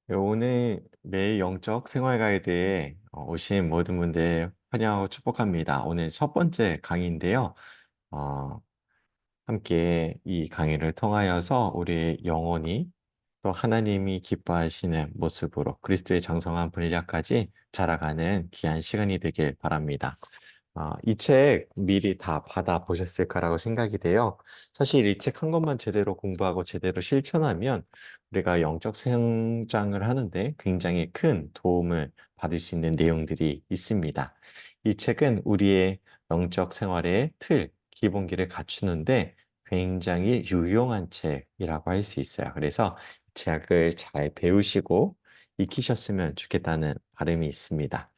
네, 오늘 매일 영적 생활 가이드에 오신 모든 분들 환영하고 축복합니다. 오늘 첫 번째 강의인데요. 어, 함께 이 강의를 통하여서 우리의 영혼이 또 하나님이 기뻐하시는 모습으로 그리스도의 장성한 분량까지 자라가는 귀한 시간이 되길 바랍니다. 이 책 미리 다 받아보셨을 거라고 생각이 돼요. 사실 이 책 한 권만 제대로 공부하고 제대로 실천하면 우리가 영적 성장을 하는데 굉장히 큰 도움을 받을 수 있는 내용들이 있습니다. 이 책은 우리의 영적 생활의 틀, 기본기를 갖추는데 굉장히 유용한 책이라고 할 수 있어요. 그래서 이 책을 잘 배우시고 익히셨으면 좋겠다는 바람이 있습니다.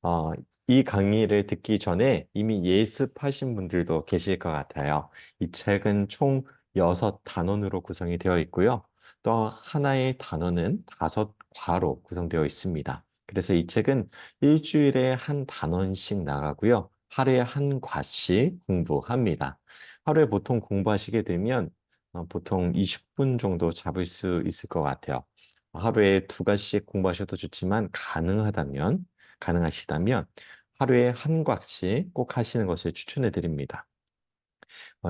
어, 이 강의를 듣기 전에 이미 예습하신 분들도 계실 것 같아요. 이 책은 총 6단원으로 구성이 되어 있고요. 또 하나의 단원은 5과로 구성되어 있습니다. 그래서 이 책은 일주일에 한 단원씩 나가고요. 하루에 한 과씩 공부합니다. 하루에 보통 공부하시게 되면 보통 20분 정도 잡을 수 있을 것 같아요. 하루에 2과씩 공부하셔도 좋지만 가능하시다면 하루에 한 곽씩 꼭 하시는 것을 추천해 드립니다.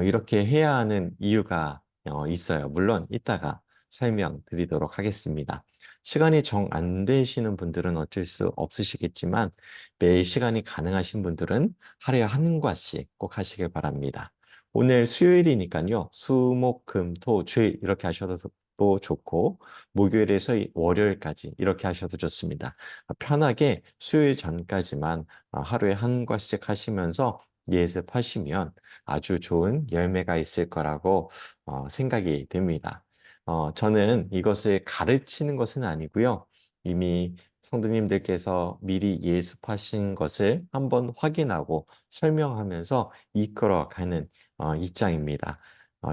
이렇게 해야 하는 이유가 있어요. 물론 이따가 설명드리도록 하겠습니다. 시간이 정 안 되시는 분들은 어쩔 수 없으시겠지만 매일 시간이 가능하신 분들은 하루에 한 곽씩 꼭 하시길 바랍니다. 오늘 수요일이니까요. 수, 목, 금, 토, 주일 이렇게 하셔도 또 좋고 목요일에서 월요일까지 이렇게 하셔도 좋습니다. 편하게 수요일 전까지만 하루에 한 곽씩 하시면서 예습하시면 아주 좋은 열매가 있을 거라고 생각이 됩니다. 저는 이것을 가르치는 것은 아니고요. 이미 성도님들께서 미리 예습하신 것을 한번 확인하고 설명하면서 이끌어가는 입장입니다.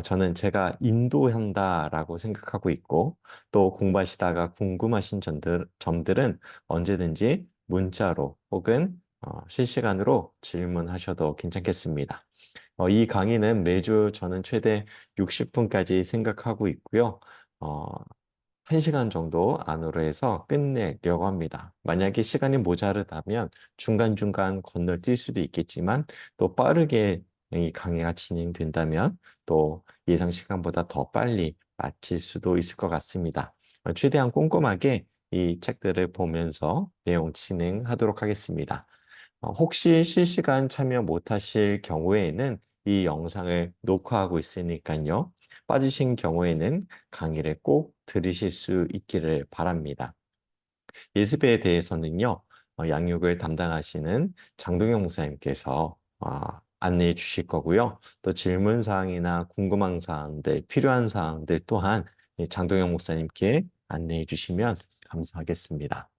저는 제가 인도한다라고 생각하고 있고 또 공부하시다가 궁금하신 점들은 언제든지 문자로 혹은 실시간으로 질문하셔도 괜찮겠습니다. 이 강의는 매주 저는 최대 60분까지 생각하고 있고요. 어, 1시간 정도 안으로 해서 끝내려고 합니다. 만약에 시간이 모자르다면 중간중간 건너뛸 수도 있겠지만 또 빠르게 이 강의가 진행된다면 또 예상 시간보다 더 빨리 마칠 수도 있을 것 같습니다. 최대한 꼼꼼하게 이 책들을 보면서 내용 진행하도록 하겠습니다. 혹시 실시간 참여 못하실 경우에는 이 영상을 녹화하고 있으니까요. 빠지신 경우에는 강의를 꼭 들으실 수 있기를 바랍니다. 예습에 대해서는요, 양육을 담당하시는 장동영 목사님께서 안내해 주실 거고요. 또 질문 사항이나 궁금한 사항들, 필요한 사항들 또한 이 장동영 목사님께 안내해 주시면 감사하겠습니다.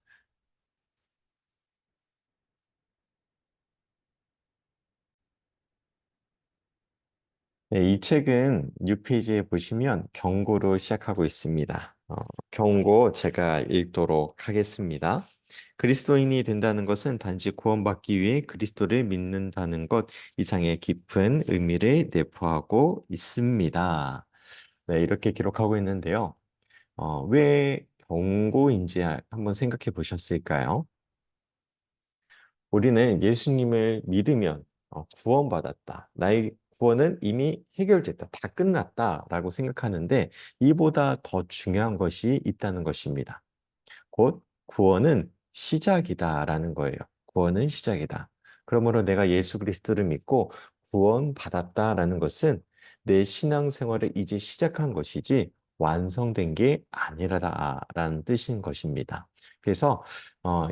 네, 이 책은 6페이지에 보시면 경고로 시작하고 있습니다. 경고 제가 읽도록 하겠습니다. 그리스도인이 된다는 것은 단지 구원받기 위해 그리스도를 믿는다는 것 이상의 깊은 의미를 내포하고 있습니다. 네, 이렇게 기록하고 있는데요. 왜 경고인지 한번 생각해 보셨을까요? 우리는 예수님을 믿으면 구원받았다. 나의 구원은 이미 해결됐다. 다 끝났다라고 생각하는데 이보다 더 중요한 것이 있다는 것입니다. 곧 구원은 시작이다라는 거예요. 구원은 시작이다. 그러므로 내가 예수 그리스도를 믿고 구원받았다라는 것은 내 신앙생활을 이제 시작한 것이지 완성된 게 아니라다라는 뜻인 것입니다. 그래서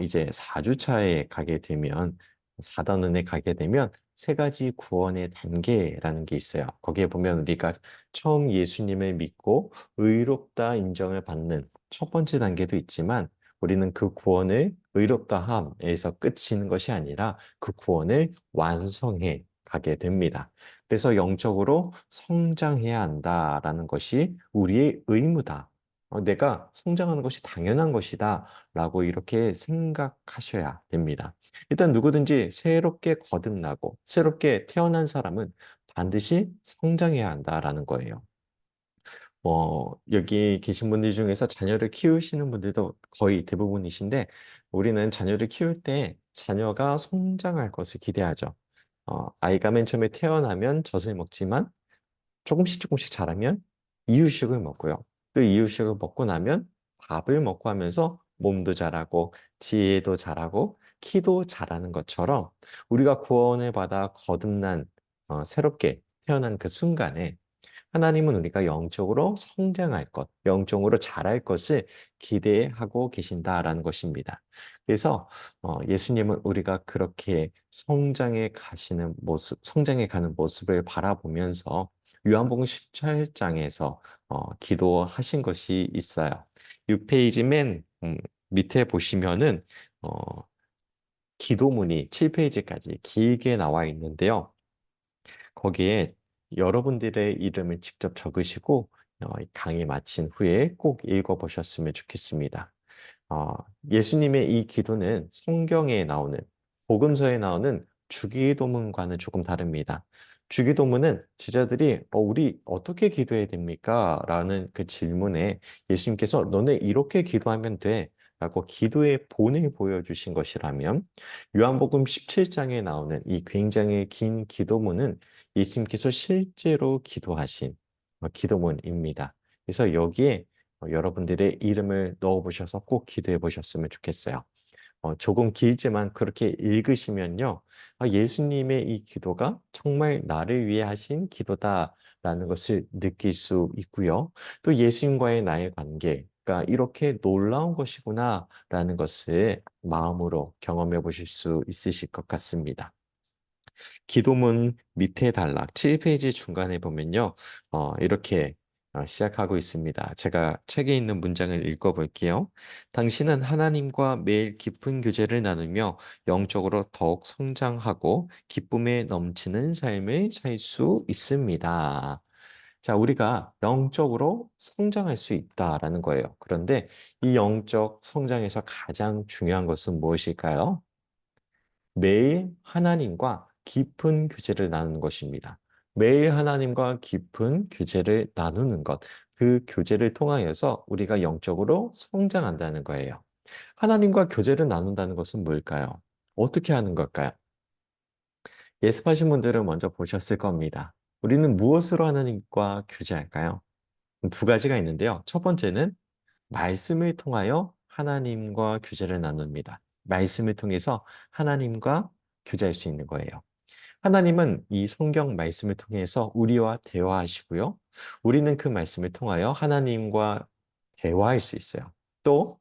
이제 4주차에 가게 되면 4단원에 가게 되면 세 가지 구원의 단계라는 게 있어요. 거기에 보면 우리가 처음 예수님을 믿고 의롭다 인정을 받는 첫 번째 단계도 있지만 우리는 그 구원을 의롭다 함에서 끝이는 것이 아니라 그 구원을 완성해 가게 됩니다. 그래서 영적으로 성장해야 한다라는 것이 우리의 의무다. 내가 성장하는 것이 당연한 것이다. 라고 이렇게 생각하셔야 됩니다. 일단 누구든지 새롭게 거듭나고 새롭게 태어난 사람은 반드시 성장해야 한다라는 거예요. 여기 계신 분들 중에서 자녀를 키우시는 분들도 거의 대부분이신데, 우리는 자녀를 키울 때 자녀가 성장할 것을 기대하죠. 아이가 맨 처음에 태어나면 젖을 먹지만 조금씩 조금씩 자라면 이유식을 먹고요. 또 이유식을 먹고 나면 밥을 먹고 하면서 몸도 자라고 지혜도 자라고 키도 자라는 것처럼 우리가 구원을 받아 거듭난 새롭게 태어난 그 순간에 하나님은 우리가 영적으로 성장할 것, 영적으로 자랄 것을 기대하고 계신다라는 것입니다. 그래서 예수님은 우리가 그렇게 성장해 가시는 모습, 성장해 가는 모습을 바라보면서 요한복음 17장에서 기도하신 것이 있어요. 6페이지 맨 밑에 보시면은 어, 기도문이 7페이지까지 길게 나와 있는데요. 거기에 여러분들의 이름을 직접 적으시고 이 강의 마친 후에 꼭 읽어보셨으면 좋겠습니다. 어, 예수님의 이 기도는 성경에 나오는, 복음서에 나오는 주기도문과는 조금 다릅니다. 주기도문은 제자들이 우리 어떻게 기도해야 됩니까? 라는 그 질문에 예수님께서 너네 이렇게 기도하면 돼. 라고 기도의 본을 보여주신 것이라면 요한복음 17장에 나오는 이 굉장히 긴 기도문은 예수님께서 실제로 기도하신 기도문입니다. 그래서 여기에 여러분들의 이름을 넣어보셔서 꼭 기도해 보셨으면 좋겠어요. 조금 길지만 그렇게 읽으시면요. 예수님의 이 기도가 정말 나를 위해 하신 기도다라는 것을 느낄 수 있고요. 또 예수님과의 나의 관계가 이렇게 놀라운 것이구나라는 것을 마음으로 경험해 보실 수 있으실 것 같습니다. 기도문 밑에 단락 7페이지 중간에 보면요. 이렇게 시작하고 있습니다. 제가 책에 있는 문장을 읽어볼게요. 당신은 하나님과 매일 깊은 교제를 나누며 영적으로 더욱 성장하고 기쁨에 넘치는 삶을 살 수 있습니다. 자, 우리가 영적으로 성장할 수 있다라는 거예요. 그런데 이 영적 성장에서 가장 중요한 것은 무엇일까요? 매일 하나님과 깊은 교제를 나누는 것입니다. 매일 하나님과 깊은 교제를 나누는 것, 그 교제를 통하여서 우리가 영적으로 성장한다는 거예요. 하나님과 교제를 나눈다는 것은 뭘까요? 어떻게 하는 걸까요? 예습하신 분들은 먼저 보셨을 겁니다. 우리는 무엇으로 하나님과 교제할까요? 두 가지가 있는데요. 첫 번째는 말씀을 통하여 하나님과 교제를 나눕니다. 말씀을 통해서 하나님과 교제할 수 있는 거예요. 하나님은 이 성경 말씀을 통해서 우리와 대화하시고요. 우리는 그 말씀을 통하여 하나님과 대화할 수 있어요. 또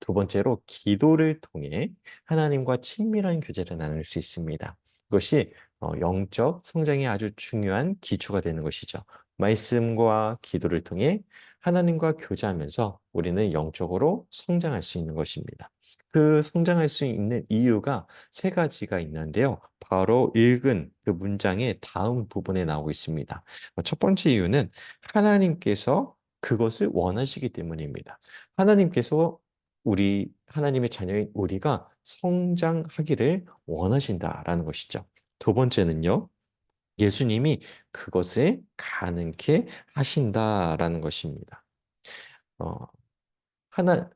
두 번째로 기도를 통해 하나님과 친밀한 교제를 나눌 수 있습니다. 이것이 영적 성장에 아주 중요한 기초가 되는 것이죠. 말씀과 기도를 통해 하나님과 교제하면서 우리는 영적으로 성장할 수 있는 것입니다. 그 성장할 수 있는 이유가 세 가지가 있는데요. 바로 읽은 그 문장의 다음 부분에 나오고 있습니다. 첫 번째 이유는 하나님께서 그것을 원하시기 때문입니다. 하나님께서 우리 하나님의 자녀인 우리가 성장하기를 원하신다라는 것이죠. 두 번째는요. 예수님이 그것을 가능케 하신다라는 것입니다. 어, 하나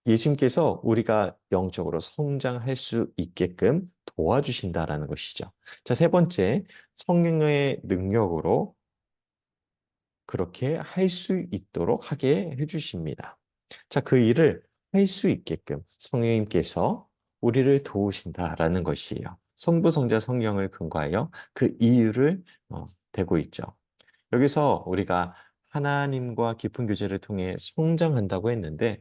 예수님께서 우리가 영적으로 성장할 수 있게끔 도와주신다라는 것이죠. 자, 세 번째, 성령의 능력으로 그렇게 할 수 있도록 하게 해주십니다. 자, 그 일을 할 수 있게끔 성령님께서 우리를 도우신다라는 것이에요. 성부, 성자, 성령을 근거하여 그 이유를 대고 있죠. 여기서 우리가 하나님과 깊은 교제를 통해 성장한다고 했는데,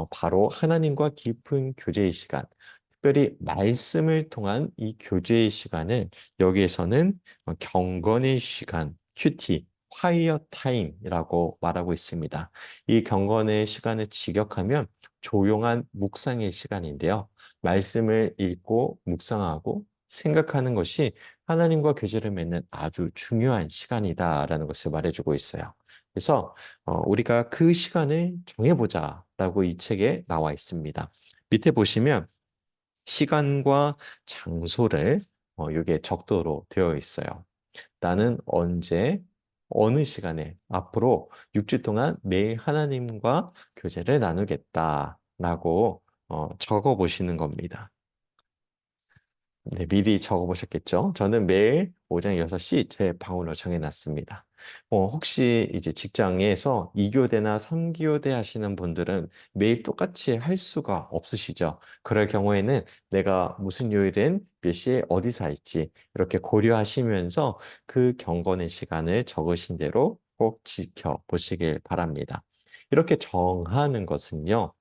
바로 하나님과 깊은 교제의 시간, 특별히 말씀을 통한 이 교제의 시간을 여기에서는 경건의 시간, 큐티, 콰이어 타임이라고 말하고 있습니다. 이 경건의 시간을 직역하면 조용한 묵상의 시간인데요. 말씀을 읽고 묵상하고 생각하는 것이 하나님과 교제를 맺는 아주 중요한 시간이다라는 것을 말해주고 있어요. 그래서 우리가 그 시간을 정해보자라고 이 책에 나와 있습니다. 밑에 보시면 시간과 장소를 이게 적도로 되어 있어요. 나는 언제 어느 시간에 앞으로 6주 동안 매일 하나님과 교제를 나누겠다라고 적어 보시는 겁니다. 네, 미리 적어보셨겠죠? 저는 매일 오전 6시 제 방으로 정해놨습니다. 혹시 이제 직장에서 2교대나 3교대 하시는 분들은 매일 똑같이 할 수가 없으시죠? 그럴 경우에는 내가 무슨 요일엔 몇 시에 어디서 할지 이렇게 고려하시면서 그 경건의 시간을 적으신 대로 꼭 지켜보시길 바랍니다. 이렇게 정하는 것은요,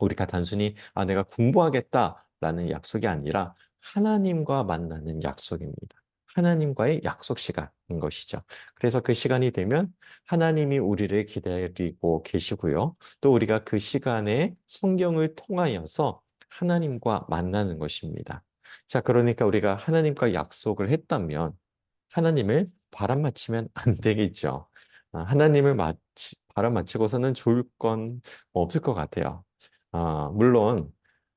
우리가 단순히 내가 공부하겠다라는 약속이 아니라 하나님과 만나는 약속입니다. 하나님과의 약속 시간인 것이죠. 그래서 그 시간이 되면 하나님이 우리를 기다리고 계시고요. 또 우리가 그 시간에 성경을 통하여서 하나님과 만나는 것입니다. 자, 그러니까 우리가 하나님과 약속을 했다면 하나님을 바람맞히면 안 되겠죠. 하나님을 바람맞히고서는 좋을 건 없을 것 같아요. 물론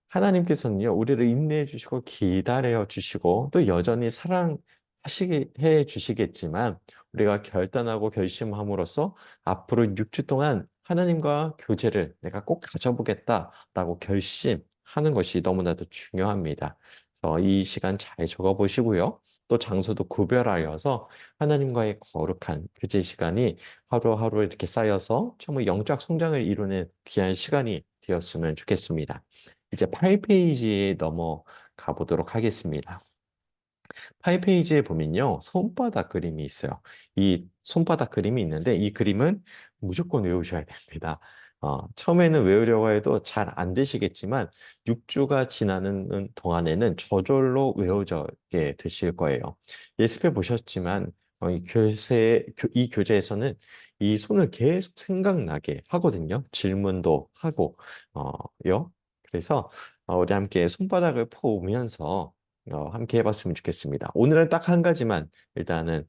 하나님께서는요, 우리를 인내해 주시고 기다려 주시고 또 여전히 사랑하시게 해 주시겠지만 우리가 결단하고 결심함으로써 앞으로 6주 동안 하나님과 교제를 내가 꼭 가져보겠다라고 결심하는 것이 너무나도 중요합니다. 그래서 이 시간 잘 적어 보시고요. 또 장소도 구별하여서 하나님과의 거룩한 교제 시간이 하루하루 이렇게 쌓여서 정말 영적 성장을 이루는 귀한 시간이 되었으면 좋겠습니다. 이제 8페이지에 넘어가 보도록 하겠습니다. 8페이지에 보면요, 손바닥 그림이 있어요. 이 손바닥 그림이 있는데 이 그림은 무조건 외우셔야 됩니다. 처음에는 외우려고 해도 잘 안 되시겠지만 6주가 지나는 동안에는 저절로 외워지게 되실 거예요. 예습해 보셨지만 이 교재에서는 이 손을 계속 생각나게 하거든요. 질문도 하고, 요. 그래서 우리 함께 손바닥을 퍼오면서 함께 해봤으면 좋겠습니다. 오늘은 딱 한 가지만 일단은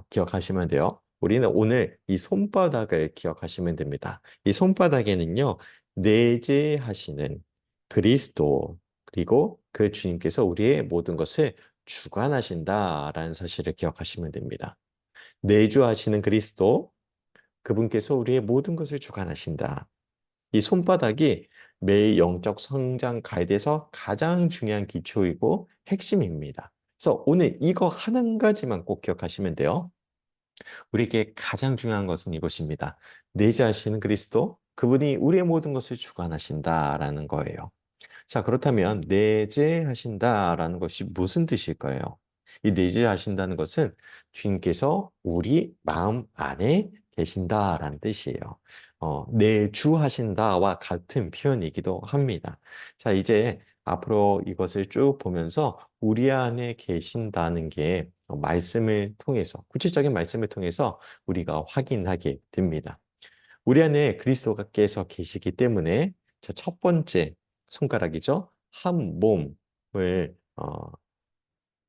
기억하시면 돼요. 우리는 오늘 이 손바닥을 기억하시면 됩니다. 이 손바닥에는요, 내재하시는 그리스도, 그리고 그 주님께서 우리의 모든 것을 주관하신다라는 사실을 기억하시면 됩니다. 내주하시는 그리스도, 그분께서 우리의 모든 것을 주관하신다. 이 손바닥이 매일 영적 성장 가이드에서 가장 중요한 기초이고 핵심입니다. 그래서 오늘 이거 한 가지만 꼭 기억하시면 돼요. 우리에게 가장 중요한 것은 이것입니다. 내재하시는 그리스도, 그분이 우리의 모든 것을 주관하신다라는 거예요. 자, 그렇다면 내재하신다라는 것이 무슨 뜻일까요? 이 내재하신다는 것은 주님께서 우리 마음 안에 계신다라는 뜻이에요. 내주하신다와 같은 표현이기도 합니다. 자, 이제 앞으로 이것을 쭉 보면서 우리 안에 계신다는 게 말씀을 통해서, 구체적인 말씀을 통해서 우리가 확인하게 됩니다. 우리 안에 그리스도께서 계시기 때문에 첫 번째 손가락이죠. 한 몸을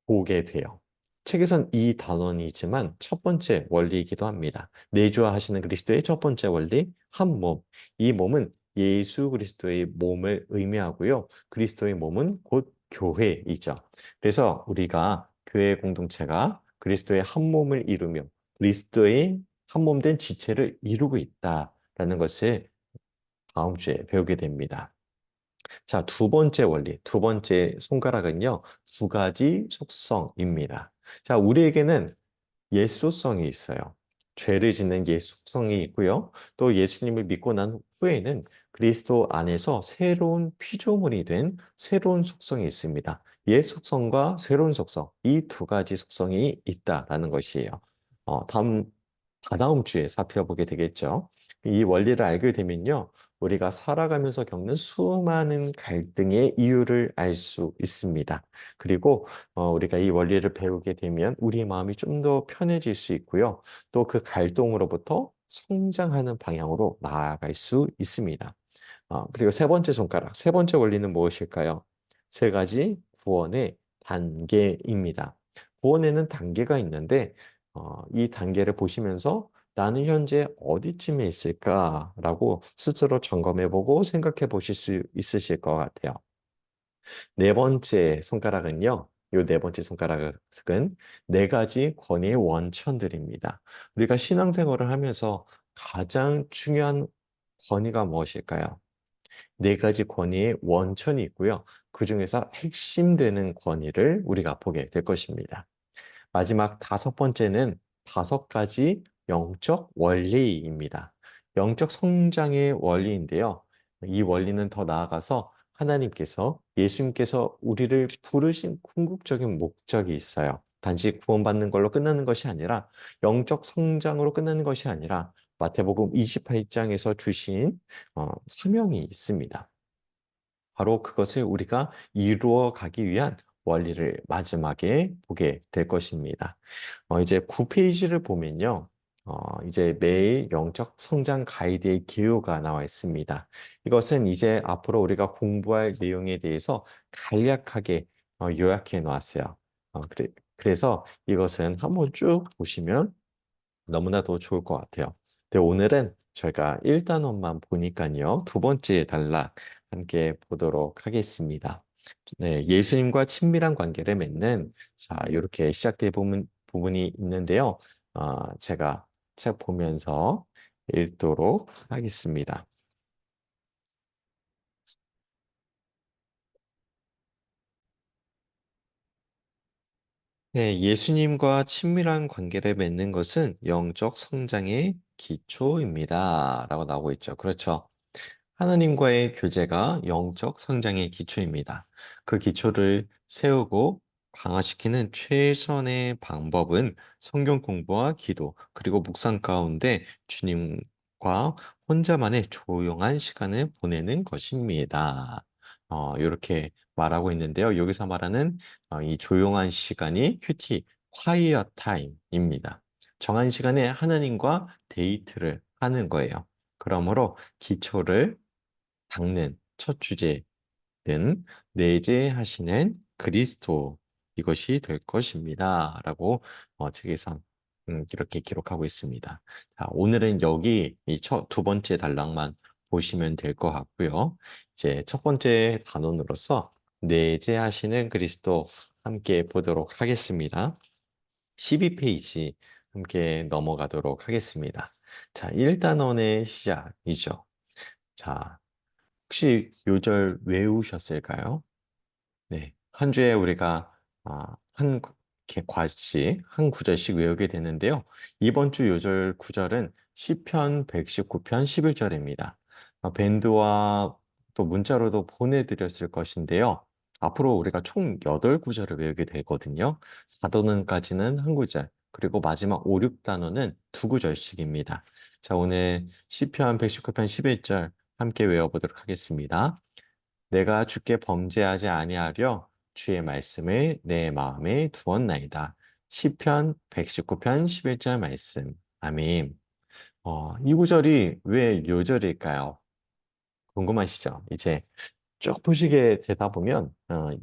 보게 돼요. 책에선 이 단원이지만 첫 번째 원리이기도 합니다. 내주하시는 그리스도의 첫 번째 원리, 한 몸. 이 몸은 예수 그리스도의 몸을 의미하고요. 그리스도의 몸은 곧 교회이죠. 그래서 우리가 교회 공동체가 그리스도의 한 몸을 이루며 그리스도의 한 몸 된 지체를 이루고 있다라는 것을 다음 주에 배우게 됩니다. 자, 두 번째 원리, 두 번째 손가락은요, 두 가지 속성입니다. 자, 우리에게는 예수성이 있어요. 죄를 짓는 예수성이 있고요. 또 예수님을 믿고 난 후에는 그리스도 안에서 새로운 피조물이 된 새로운 속성이 있습니다. 옛 속성과 새로운 속성, 이 두 가지 속성이 있다라는 것이에요. 다다음 주에 살펴보게 되겠죠. 이 원리를 알게 되면요. 우리가 살아가면서 겪는 수많은 갈등의 이유를 알 수 있습니다. 그리고 우리가 이 원리를 배우게 되면 우리의 마음이 좀 더 편해질 수 있고요. 또 그 갈등으로부터 성장하는 방향으로 나아갈 수 있습니다. 그리고 세 번째 손가락, 세 번째 원리는 무엇일까요? 세 가지 구원의 단계입니다. 구원에는 단계가 있는데 이 단계를 보시면서 나는 현재 어디쯤에 있을까라고 스스로 점검해보고 생각해 보실 수 있으실 것 같아요. 네 번째 손가락은요, 이 네 번째 손가락은 네 가지 권위의 원천들입니다. 우리가 신앙생활을 하면서 가장 중요한 권위가 무엇일까요? 네 가지 권위의 원천이 있고요. 그 중에서 핵심되는 권위를 우리가 보게 될 것입니다. 마지막 다섯 번째는 다섯 가지 영적 원리입니다. 영적 성장의 원리인데요. 이 원리는 더 나아가서 하나님께서, 예수님께서 우리를 부르신 궁극적인 목적이 있어요. 단지 구원받는 걸로 끝나는 것이 아니라, 영적 성장으로 끝나는 것이 아니라, 마태복음 28장에서 주신 사명이 있습니다. 바로 그것을 우리가 이루어 가기 위한 원리를 마지막에 보게 될 것입니다. 이제 9페이지를 보면요. 이제 매일 영적 성장 가이드의 기호가 나와 있습니다. 이것은 이제 앞으로 우리가 공부할 내용에 대해서 간략하게 요약해 놓았어요. 그래서 이것은 한번 쭉 보시면 너무나도 좋을 것 같아요. 근데 오늘은 저희가 1단원만 보니까요. 두 번째 단락 함께 보도록 하겠습니다. 네, 예수님과 친밀한 관계를 맺는 이렇게 시작된 부분이 있는데요. 제가 책 보면서 읽도록 하겠습니다. 네, 예수님과 친밀한 관계를 맺는 것은 영적 성장의 기초입니다. 라고 나오고 있죠. 그렇죠. 하나님과의 교제가 영적 성장의 기초입니다. 그 기초를 세우고 강화시키는 최선의 방법은 성경 공부와 기도, 그리고 묵상 가운데 주님과 혼자만의 조용한 시간을 보내는 것입니다. 이렇게 말하고 있는데요. 여기서 말하는 이 조용한 시간이 큐티, quiet time입니다. 정한 시간에 하나님과 데이트를 하는 거예요. 그러므로 기초를 닦는 첫 주제는 내재하시는 그리스도 이것이 될 것입니다. 라고 책에서 이렇게 기록하고 있습니다. 자, 오늘은 여기 이 두 번째 단락만 보시면 될 것 같고요. 이제 첫 번째 단원으로서 내재하시는 그리스도 함께 보도록 하겠습니다. 12페이지 함께 넘어가도록 하겠습니다. 자, 1단원의 시작이죠. 자, 혹시 요절 외우셨을까요? 네. 한 주에 우리가 한 과씩 한 구절씩 외우게 되는데요. 이번 주 요절 구절은 시편 119편 11절입니다. 밴드와 또 문자로도 보내드렸을 것인데요. 앞으로 우리가 총 8구절을 외우게 되거든요. 4도는까지는 한 구절, 그리고 마지막 5, 6단원은 두 구절씩입니다. 자, 오늘 시편 119편 11절 함께 외워보도록 하겠습니다. 내가 주께 범죄하지 아니하려 주의 말씀을 내 마음에 두었나이다. 시편 119편 11절 말씀. 아멘. 이 구절이 왜 요절일까요? 궁금하시죠? 이제 쭉 보시게 되다 보면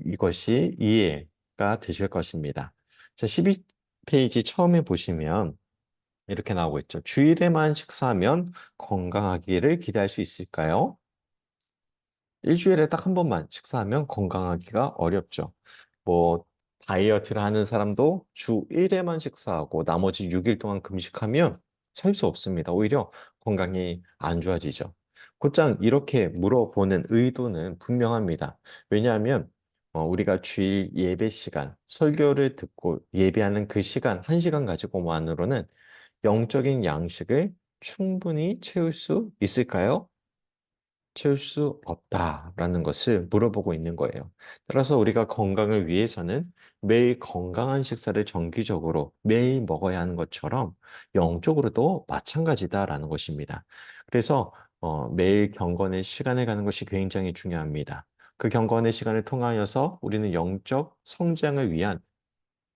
이것이 이해가 되실 것입니다. 자, 12페이지 처음에 보시면 이렇게 나오고 있죠. 주일에만 식사하면 건강하기를 기대할 수 있을까요? 일주일에 딱 한 번만 식사하면 건강하기가 어렵죠. 뭐, 다이어트를 하는 사람도 주 1회만 식사하고 나머지 6일 동안 금식하면 살 수 없습니다. 오히려 건강이 안 좋아지죠. 곧장 이렇게 물어보는 의도는 분명합니다. 왜냐하면 우리가 주일 예배 시간, 설교를 듣고 예배하는 그 시간, 한 시간 가지고만으로는 영적인 양식을 충분히 채울 수 있을까요? 채울 수 없다라는 것을 물어보고 있는 거예요. 따라서 우리가 건강을 위해서는 매일 건강한 식사를 정기적으로 매일 먹어야 하는 것처럼 영적으로도 마찬가지다라는 것입니다. 그래서 매일 경건의 시간을 가는 것이 굉장히 중요합니다. 그 경건의 시간을 통하여서 우리는 영적 성장을 위한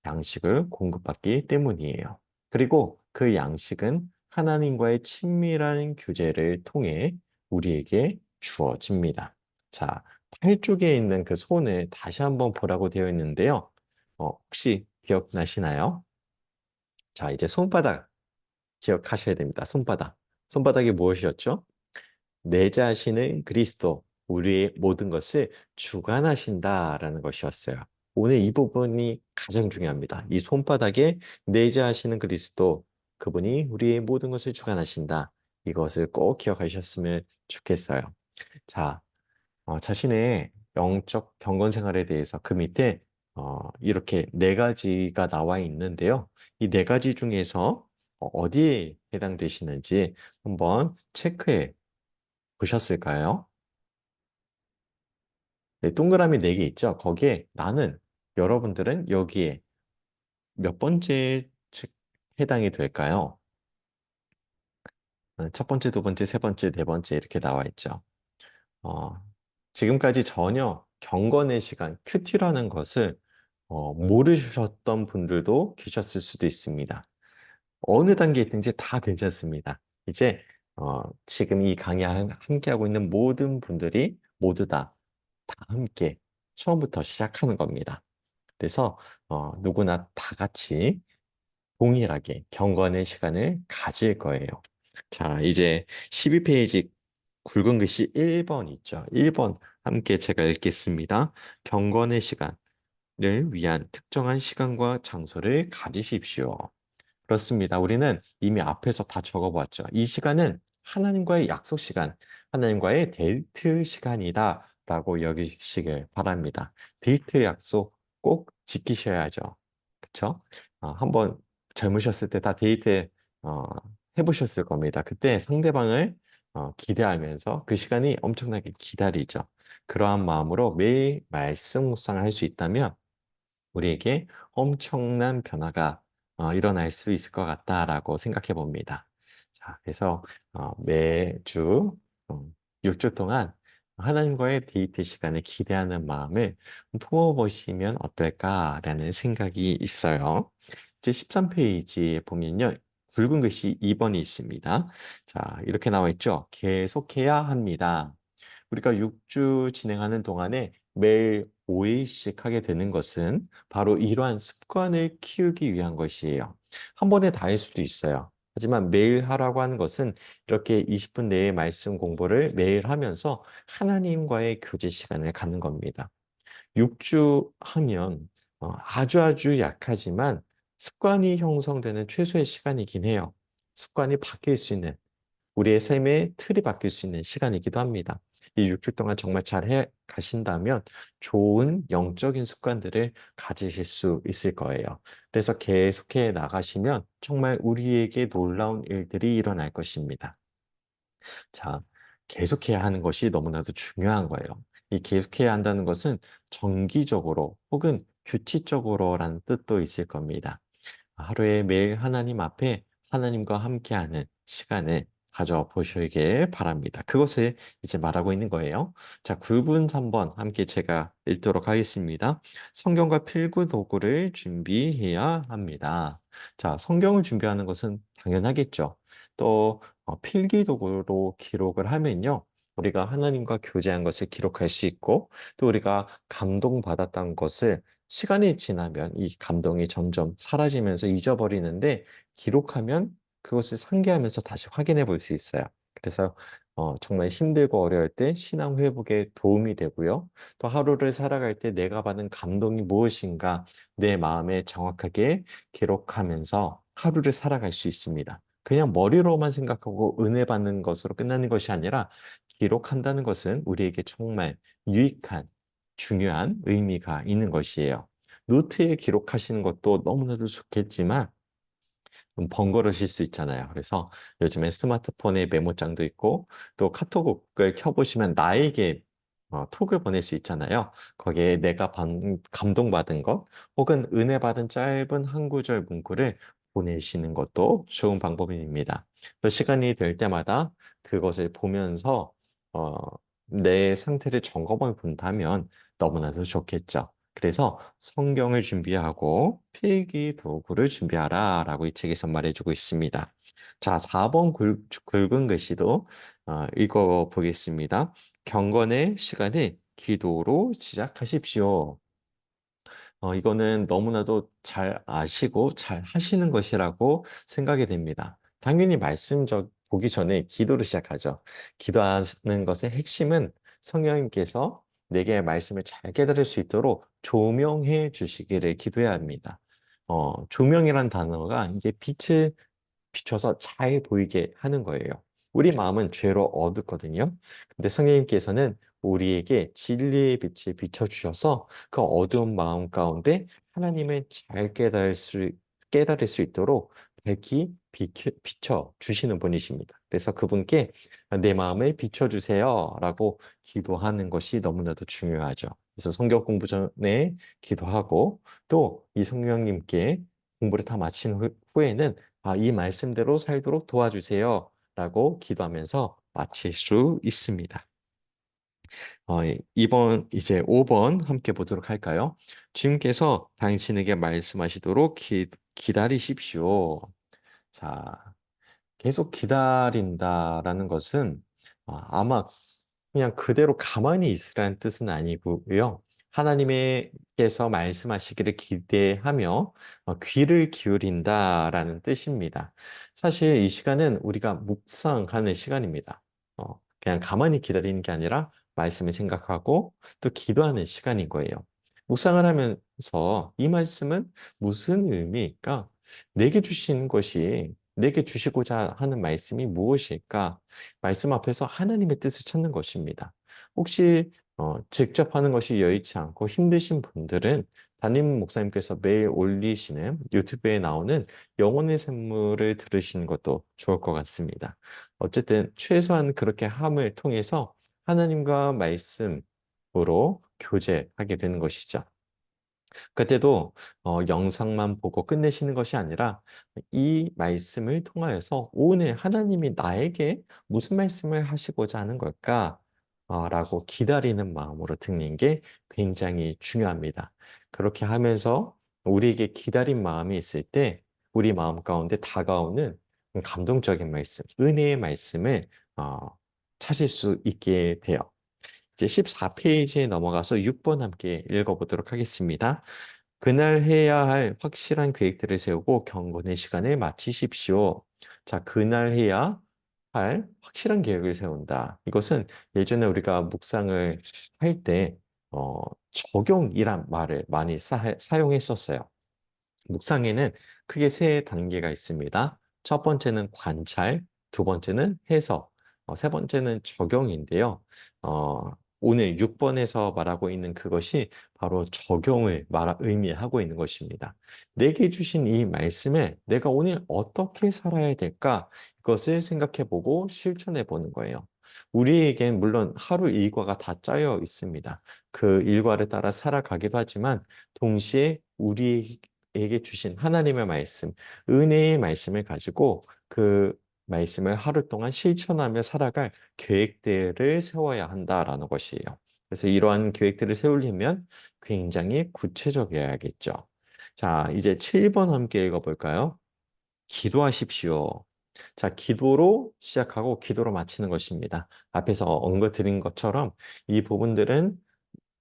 양식을 공급받기 때문이에요. 그리고 그 양식은 하나님과의 친밀한 교제를 통해 우리에게 주어집니다. 자, 팔 쪽에 있는 그 손을 다시 한번 보라고 되어 있는데요. 혹시 기억나시나요? 자, 이제 손바닥 기억하셔야 됩니다. 손바닥. 손바닥이 무엇이었죠? 내 자신은 그리스도, 우리의 모든 것을 주관하신다라는 것이었어요. 오늘 이 부분이 가장 중요합니다. 이 손바닥에 내재하시는 그리스도, 그분이 우리의 모든 것을 주관하신다. 이것을 꼭 기억하셨으면 좋겠어요. 자, 자신의 영적 경건 생활에 대해서 그 밑에 이렇게 네 가지가 나와 있는데요. 이 네 가지 중에서 어디에 해당되시는지 한번 체크해 보셨을까요? 네, 동그라미 네 개 있죠? 거기에 나는, 여러분들은 여기에 몇 번째 해당이 될까요? 첫 번째, 두 번째, 세 번째, 네 번째 이렇게 나와 있죠. 어, 지금까지 전혀 경건의 시간, 큐티라는 것을 모르셨던 분들도 계셨을 수도 있습니다. 어느 단계에 있든지 다 괜찮습니다. 이제 지금 이 강의 함께하고 있는 모든 분들이 모두 다 함께 처음부터 시작하는 겁니다. 그래서 누구나 다 같이 동일하게 경건의 시간을 가질 거예요. 자, 이제 12페이지 굵은 글씨 1번 있죠. 1번 함께 제가 읽겠습니다. 경건의 시간을 위한 특정한 시간과 장소를 가지십시오. 그렇습니다. 우리는 이미 앞에서 다 적어보았죠. 이 시간은 하나님과의 약속 시간, 하나님과의 데이트 시간이다라고 여기시길 바랍니다. 데이트 약속 꼭 지키셔야죠. 그쵸? 한번 젊으셨을 때 다 데이트 어, 해보셨을 겁니다. 그때 상대방을 기대하면서 그 시간이 엄청나게 기다리죠. 그러한 마음으로 매일 말씀 묵상을 할 수 있다면 우리에게 엄청난 변화가 일어날 수 있을 것 같다라고 생각해 봅니다. 자, 그래서 매주 6주 동안 하나님과의 데이트 시간을 기대하는 마음을 품어보시면 어떨까라는 생각이 있어요. 이제 13페이지에 보면요. 굵은 글씨 2번이 있습니다. 자, 이렇게 나와 있죠. 계속해야 합니다. 우리가 6주 진행하는 동안에 매일 5일씩 하게 되는 것은 바로 이러한 습관을 키우기 위한 것이에요. 한 번에 다 할 수도 있어요. 하지만 매일 하라고 하는 것은 이렇게 20분 내에 말씀 공부를 매일 하면서 하나님과의 교제 시간을 갖는 겁니다. 6주 하면 아주 약하지만 습관이 형성되는 최소의 시간이긴 해요. 습관이 바뀔 수 있는 우리의 삶의 틀이 바뀔 수 있는 시간이기도 합니다. 이 6주 동안 정말 잘 해 가신다면 좋은 영적인 습관들을 가지실 수 있을 거예요. 그래서 계속해 나가시면 정말 우리에게 놀라운 일들이 일어날 것입니다. 자, 계속해야 하는 것이 너무나도 중요한 거예요. 이 계속해야 한다는 것은 정기적으로 혹은 규칙적으로라는 뜻도 있을 겁니다. 하루에 매일 하나님 앞에 하나님과 함께하는 시간을 가져보시길 바랍니다. 그것을 이제 말하고 있는 거예요. 자, 굵은 3번 함께 제가 읽도록 하겠습니다. 성경과 필구 도구를 준비해야 합니다. 자, 성경을 준비하는 것은 당연하겠죠. 또 필기 도구로 기록을 하면요. 우리가 하나님과 교제한 것을 기록할 수 있고 또 우리가 감동받았던 것을 시간이 지나면 이 감동이 점점 사라지면서 잊어버리는데 기록하면 그것을 상기하면서 다시 확인해 볼 수 있어요. 그래서 정말 힘들고 어려울 때 신앙 회복에 도움이 되고요. 또 하루를 살아갈 때 내가 받은 감동이 무엇인가 내 마음에 정확하게 기록하면서 하루를 살아갈 수 있습니다. 그냥 머리로만 생각하고 은혜 받는 것으로 끝나는 것이 아니라 기록한다는 것은 우리에게 정말 유익한 중요한 의미가 있는 것이에요. 노트에 기록하시는 것도 너무나도 좋겠지만 좀 번거로우실 수 있잖아요. 그래서 요즘에 스마트폰에 메모장도 있고 또 카톡을 켜보시면 나에게 톡을 보낼 수 있잖아요. 거기에 내가 감동받은 것 혹은 은혜 받은 짧은 한 구절 문구를 보내시는 것도 좋은 방법입니다. 또 시간이 될 때마다 그것을 보면서 어, 내 상태를 점검해 본다면 너무나도 좋겠죠. 그래서 성경을 준비하고 필기 도구를 준비하라 라고 이 책에서 말해주고 있습니다. 자, 4번 굵은 글씨도 읽어보겠습니다. 경건의 시간을 기도로 시작하십시오. 이거는 너무나도 잘 아시고 잘 하시는 것이라고 생각이 됩니다. 당연히 보기 전에 기도를 시작하죠. 기도하는 것의 핵심은 성령님께서 내게 말씀을 잘 깨달을 수 있도록 조명해 주시기를 기도해야 합니다. 조명이란 단어가 이제 빛을 비춰서 잘 보이게 하는 거예요. 우리 마음은 죄로 어둡거든요. 근데 성령님께서는 우리에게 진리의 빛을 비춰주셔서 그 어두운 마음 가운데 하나님을 잘 깨달을 수 있도록 밝히 비춰 주시는 분이십니다. 그래서 그분께 내 마음을 비춰주세요 라고 기도하는 것이 너무나도 중요하죠. 그래서 성경 공부 전에 기도하고 또 이 성령님께 공부를 다 마친 후에는 이 말씀대로 살도록 도와주세요 라고 기도하면서 마칠 수 있습니다. 이번 이제 5번 함께 보도록 할까요? 주님께서 당신에게 말씀하시도록 기다리십시오. 자, 계속 기다린다라는 것은 아마 그냥 그대로 가만히 있으라는 뜻은 아니고요. 하나님께서 말씀하시기를 기대하며 귀를 기울인다라는 뜻입니다. 사실 이 시간은 우리가 묵상하는 시간입니다. 그냥 가만히 기다리는 게 아니라 말씀을 생각하고 또 기도하는 시간인 거예요. 묵상을 하면서 이 말씀은 무슨 의미일까? 내게 주신 것이 내게 주시고자 하는 말씀이 무엇일까? 말씀 앞에서 하나님의 뜻을 찾는 것입니다. 혹시 직접 하는 것이 여의치 않고 힘드신 분들은 담임 목사님께서 매일 올리시는 유튜브에 나오는 영혼의 샘물을 들으시는 것도 좋을 것 같습니다. 어쨌든 최소한 그렇게 함을 통해서 하나님과 말씀으로 교제하게 되는 것이죠. 그때도 영상만 보고 끝내시는 것이 아니라 이 말씀을 통하여서 오늘 하나님이 나에게 무슨 말씀을 하시고자 하는 걸까? 라고 기다리는 마음으로 듣는 게 굉장히 중요합니다. 그렇게 하면서 우리에게 기다린 마음이 있을 때 우리 마음 가운데 다가오는 감동적인 말씀, 은혜의 말씀을 어, 찾을 수 있게 돼요. 이제 14페이지에 넘어가서 6번 함께 읽어보도록 하겠습니다. 그날 해야 할 확실한 계획들을 세우고 경건의 시간을 마치십시오. 자, 그날 해야 할 확실한 계획을 세운다. 이것은 예전에 우리가 묵상을 할 때, 적용이란 말을 많이 사용했었어요. 묵상에는 크게 세 단계가 있습니다. 첫 번째는 관찰, 두 번째는 해석, 세 번째는 적용인데요. 오늘 6번에서 말하고 있는 그것이 바로 적용을 의미하고 있는 것입니다. 내게 주신 이 말씀에 내가 오늘 어떻게 살아야 될까? 이것을 생각해 보고 실천해 보는 거예요. 우리에겐 물론 하루 일과가 다 짜여 있습니다. 그 일과를 따라 살아가기도 하지만 동시에 우리에게 주신 하나님의 말씀, 은혜의 말씀을 가지고 그 말씀을 하루 동안 실천하며 살아갈 계획들을 세워야 한다라는 것이에요. 그래서 이러한 계획들을 세우려면 굉장히 구체적이어야겠죠. 자, 이제 7번 함께 읽어볼까요? 기도하십시오. 자, 기도로 시작하고 기도로 마치는 것입니다. 앞에서 언급드린 것처럼 이 부분들은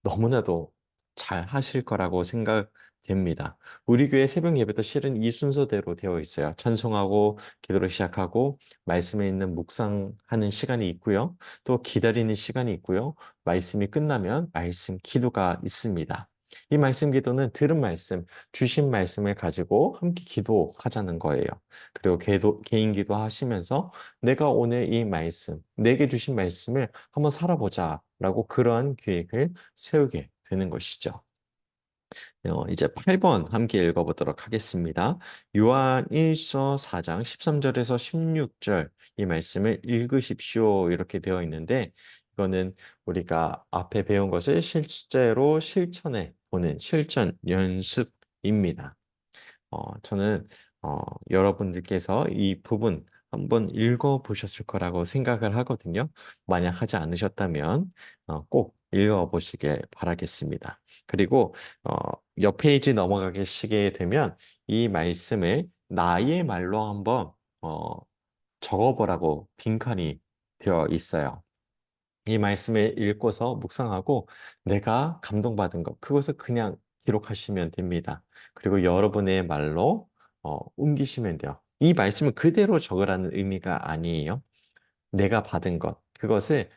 너무나도 잘 하실 거라고 생각됩니다. 우리 교회 새벽 예배도 실은 이 순서대로 되어 있어요. 찬송하고 기도를 시작하고 말씀에 있는 묵상하는 시간이 있고요. 또 기다리는 시간이 있고요. 말씀이 끝나면 말씀 기도가 있습니다. 이 말씀 기도는 들은 말씀, 주신 말씀을 가지고 함께 기도하자는 거예요. 그리고 개인 기도하시면서 내가 오늘 이 말씀, 내게 주신 말씀을 한번 살아보자 라고 그러한 계획을 세우게 되는 것이죠. 이제 8번 함께 읽어보도록 하겠습니다. 요한 1서 4장 13절에서 16절 이 말씀을 읽으십시오. 이렇게 되어 있는데 이거는 우리가 앞에 배운 것을 실제로 실천해 보는 실전 연습입니다. 저는 여러분들께서 이 부분 한번 읽어보셨을 거라고 생각을 하거든요. 만약 하지 않으셨다면 꼭 읽어보시길 바라겠습니다. 그리고 어, 옆 페이지 넘어가시게 되면 이 말씀을 나의 말로 한번 적어보라고 빈칸이 되어 있어요. 이 말씀을 읽고서 묵상하고 내가 감동받은 것, 그것을 그냥 기록하시면 됩니다. 그리고 여러분의 말로 옮기시면 돼요. 이 말씀은 그대로 적으라는 의미가 아니에요. 내가 받은 것, 그것을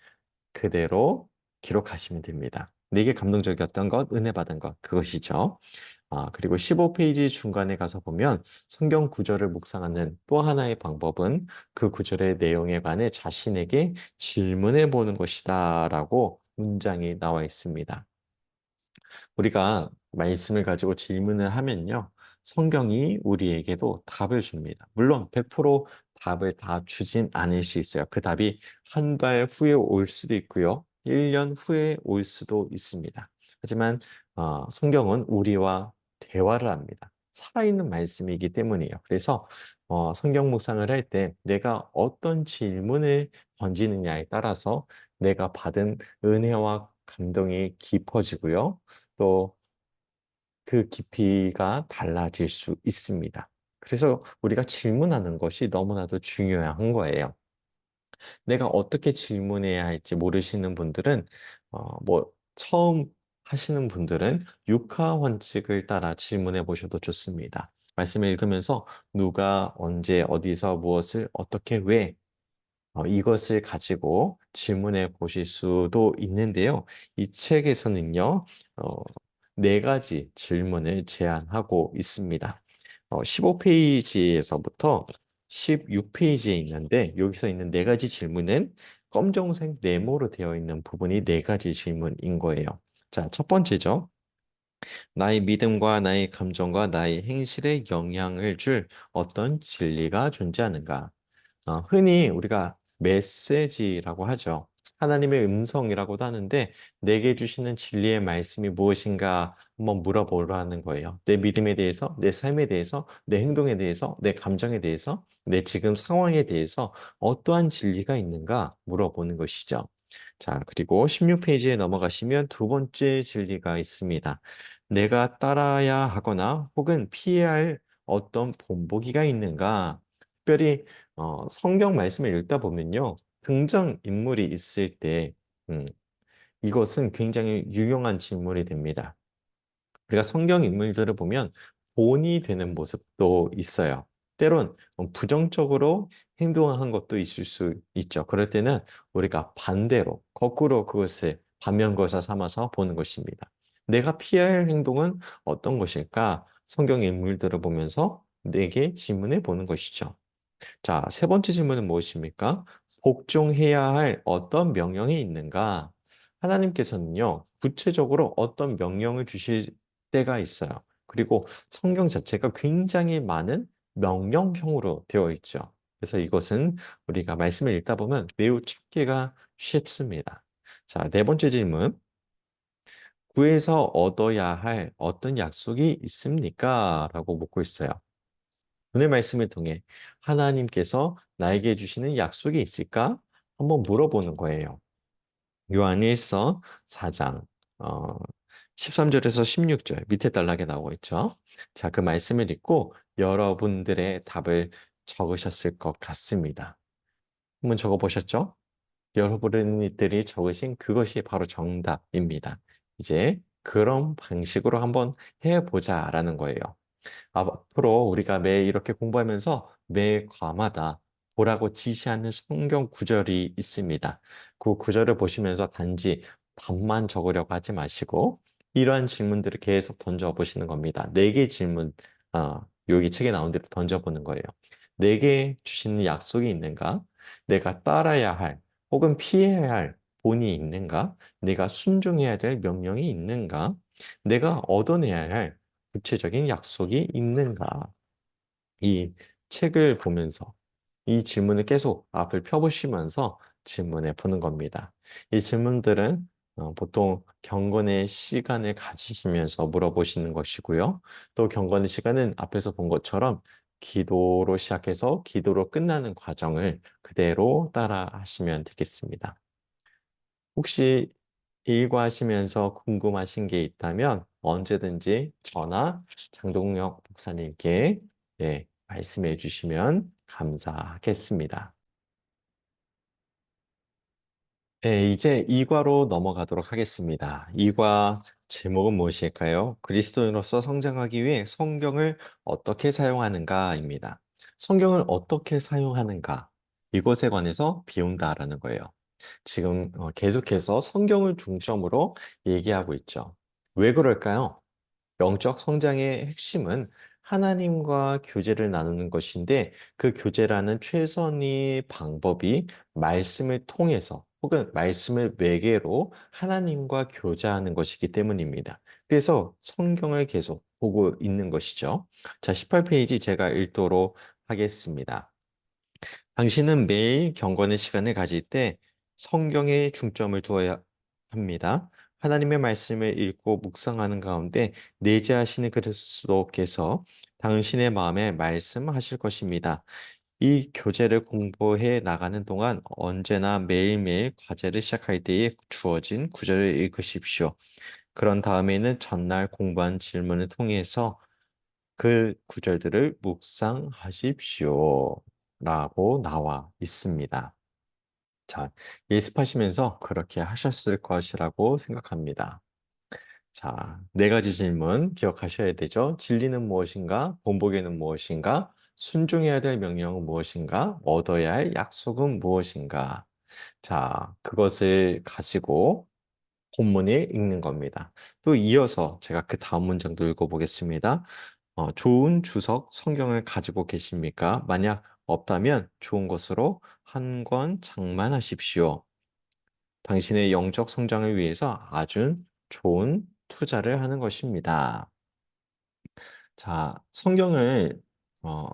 그대로 기록하시면 됩니다. 내게 감동적이었던 것, 은혜 받은 것, 그것이죠. 그리고 15페이지 중간에 가서 보면 성경 구절을 묵상하는 또 하나의 방법은 그 구절의 내용에 관해 자신에게 질문해 보는 것이다라고 문장이 나와 있습니다. 우리가 말씀을 가지고 질문을 하면요. 성경이 우리에게도 답을 줍니다. 물론 100% 답을 다 주진 않을 수 있어요. 그 답이 한 달 후에 올 수도 있고요. 1년 후에 올 수도 있습니다. 하지만 성경은 우리와 대화를 합니다. 살아있는 말씀이기 때문이에요. 그래서 성경 묵상을 할 때 내가 어떤 질문을 던지느냐에 따라서 내가 받은 은혜와 감동이 깊어지고요. 또 그 깊이가 달라질 수 있습니다. 그래서 우리가 질문하는 것이 너무나도 중요한 거예요. 내가 어떻게 질문해야 할지 모르시는 분들은, 처음 하시는 분들은 육하 원칙을 따라 질문해 보셔도 좋습니다. 말씀을 읽으면서 누가, 언제, 어디서, 무엇을, 어떻게, 왜, 이것을 가지고 질문해 보실 수도 있는데요. 이 책에서는요, 네 가지 질문을 제안하고 있습니다. 15페이지에서부터 16페이지에 있는데, 여기서 있는 네 가지 질문은 검정색 네모로 되어 있는 부분이 네 가지 질문인 거예요. 자, 첫 번째죠. 나의 믿음과 나의 감정과 나의 행실에 영향을 줄 어떤 진리가 존재하는가? 흔히 우리가 메시지라고 하죠. 하나님의 음성이라고도 하는데 내게 주시는 진리의 말씀이 무엇인가 한번 물어보라는 거예요. 내 믿음에 대해서, 내 삶에 대해서, 내 행동에 대해서, 내 감정에 대해서, 내 지금 상황에 대해서 어떠한 진리가 있는가 물어보는 것이죠. 자, 그리고 16페이지에 넘어가시면 두 번째 진리가 있습니다. 내가 따라야 하거나 혹은 피해야 할 어떤 본보기가 있는가? 특별히 성경 말씀을 읽다 보면요. 등장 인물이 있을 때, 음, 이것은 굉장히 유용한 질문이 됩니다. 우리가 성경 인물들을 보면 본이 되는 모습도 있어요. 때론 부정적으로 행동한 것도 있을 수 있죠. 그럴 때는 우리가 반대로, 거꾸로 그것을 반면교사 삼아서 보는 것입니다. 내가 피해야 할 행동은 어떤 것일까? 성경 인물들을 보면서 내게 질문해 보는 것이죠. 자, 세 번째 질문은 무엇입니까? 복종해야 할 어떤 명령이 있는가? 하나님께서는요, 구체적으로 어떤 명령을 주실 때가 있어요. 그리고 성경 자체가 굉장히 많은 명령형으로 되어 있죠. 그래서 이것은 우리가 말씀을 읽다 보면 매우 찾기가 쉽습니다. 자, 네 번째 질문. 구에서 얻어야 할 어떤 약속이 있습니까? 라고 묻고 있어요. 오늘 말씀을 통해 하나님께서 나에게 주시는 약속이 있을까? 한번 물어보는 거예요. 요한일서 4장 13절에서 16절 밑에 단락에 나오고 있죠. 자, 그 말씀을 읽고 여러분들의 답을 적으셨을 것 같습니다. 한번 적어보셨죠? 여러분들이 적으신 그것이 바로 정답입니다. 이제 그런 방식으로 한번 해보자라는 거예요. 앞으로 우리가 매 이렇게 공부하면서 매 과마다 보라고 지시하는 성경 구절이 있습니다. 그 구절을 보시면서 단지 답만 적으려고 하지 마시고 이러한 질문들을 계속 던져보시는 겁니다. 네 개 질문, 여기 책에 나온 대로 던져보는 거예요. 내게 주시는 약속이 있는가? 내가 따라야 할 혹은 피해야 할 본이 있는가? 내가 순종해야 될 명령이 있는가? 내가 얻어내야 할 구체적인 약속이 있는가? 이 책을 보면서 이 질문을 계속 앞을 펴보시면서 질문해 보는 겁니다. 이 질문들은 보통 경건의 시간을 가지시면서 물어보시는 것이고요. 또 경건의 시간은 앞에서 본 것처럼 기도로 시작해서 기도로 끝나는 과정을 그대로 따라 하시면 되겠습니다. 혹시 일과하시면서 궁금하신 게 있다면 언제든지 저나 장동혁 목사님께 말씀해 주시면 감사하겠습니다. 네, 이제 2과로 넘어가도록 하겠습니다. 2과 제목은 무엇일까요? 그리스도인으로서 성장하기 위해 성경을 어떻게 사용하는가입니다. 성경을 어떻게 사용하는가? 이것에 관해서 비운다라는 거예요. 지금 계속해서 성경을 중점으로 얘기하고 있죠. 왜 그럴까요? 영적 성장의 핵심은 하나님과 교제를 나누는 것인데 그 교제라는 최선의 방법이 말씀을 통해서 혹은 말씀을 매개로 하나님과 교제하는 것이기 때문입니다. 그래서 성경을 계속 보고 있는 것이죠. 자, 18페이지 제가 읽도록 하겠습니다. 당신은 매일 경건의 시간을 가질 때 성경에 중점을 두어야 합니다. 하나님의 말씀을 읽고 묵상하는 가운데 내재하시는 그리스도께서 당신의 마음에 말씀하실 것입니다. 이 교재를 공부해 나가는 동안 언제나 매일매일 과제를 시작할 때에 주어진 구절을 읽으십시오. 그런 다음에는 전날 공부한 질문을 통해서 그 구절들을 묵상하십시오. 라고 나와 있습니다. 자, 예습하시면서 그렇게 하셨을 것이라고 생각합니다. 자, 네 가지 질문 기억하셔야 되죠. 진리는 무엇인가? 본보기는 무엇인가? 순종해야 될 명령은 무엇인가? 얻어야 할 약속은 무엇인가? 자, 그것을 가지고 본문을 읽는 겁니다. 또 이어서 제가 그 다음 문장도 읽어보겠습니다. 좋은 주석 성경을 가지고 계십니까? 만약 없다면 좋은 것으로 한 권 장만하십시오. 당신의 영적 성장을 위해서 아주 좋은 투자를 하는 것입니다. 자, 성경을 어,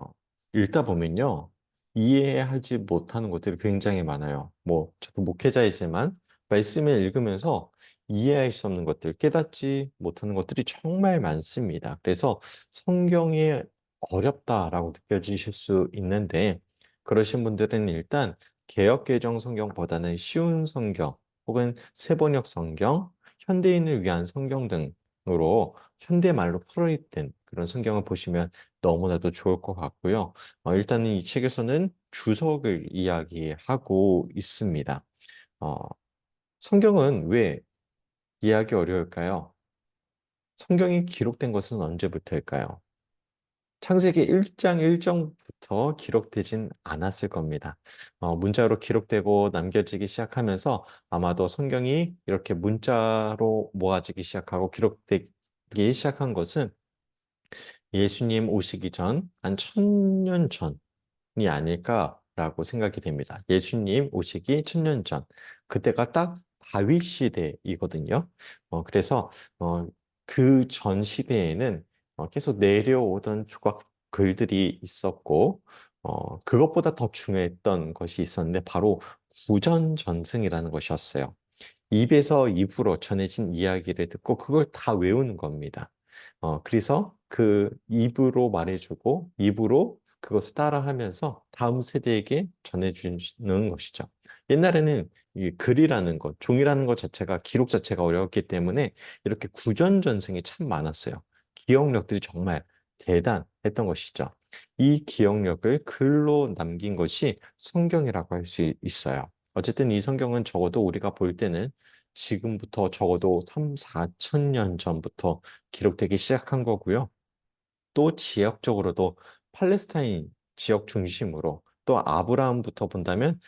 읽다 보면요. 이해하지 못하는 것들이 굉장히 많아요. 뭐, 저도 목회자이지만 말씀을 읽으면서 이해할 수 없는 것들, 깨닫지 못하는 것들이 정말 많습니다. 그래서 성경이 어렵다라고 느껴지실 수 있는데, 그러신 분들은 일단 개역개정 성경보다는 쉬운 성경, 혹은 세번역 성경, 현대인을 위한 성경 등으로 현대말로 풀어있된 그런 성경을 보시면 너무나도 좋을 것 같고요. 일단은 이 책에서는 주석을 이야기하고 있습니다. 어, 성경은 왜 이해하기 어려울까요? 성경이 기록된 것은 언제부터일까요? 창세기 1장 1절부터 기록되진 않았을 겁니다. 문자로 기록되고 남겨지기 시작하면서 아마도 성경이 이렇게 문자로 모아지기 시작하고 기록되기 시작한 것은 예수님 오시기 전, 한 1000년 전이 아닐까라고 생각이 됩니다. 예수님 오시기 1000년 전. 그때가 딱 다윗 시대이거든요. 그래서 그 전 시대에는 계속 내려오던 조각 글들이 있었고, 그것보다 더 중요했던 것이 있었는데, 바로 구전전승이라는 것이었어요. 입에서 입으로 전해진 이야기를 듣고 그걸 다 외우는 겁니다. 그래서 그 입으로 말해주고 입으로 그것을 따라하면서 다음 세대에게 전해주는 것이죠. 옛날에는 이 글이라는 것, 종이라는 것 자체가 기록 자체가 어려웠기 때문에 이렇게 구전전승이 참 많았어요. 기억력들이 정말 대단했던 것이죠. 이 기억력을 글로 남긴 것이 성경이라고 할 수 있어요. 어쨌든 이 성경은 적어도 우리가 볼 때는 지금부터 적어도 3, 4천 년 전부터 기록되기 시작한 거고요. 또 지역적으로도 팔레스타인 지역 중심으로 또 아브라함부터 본다면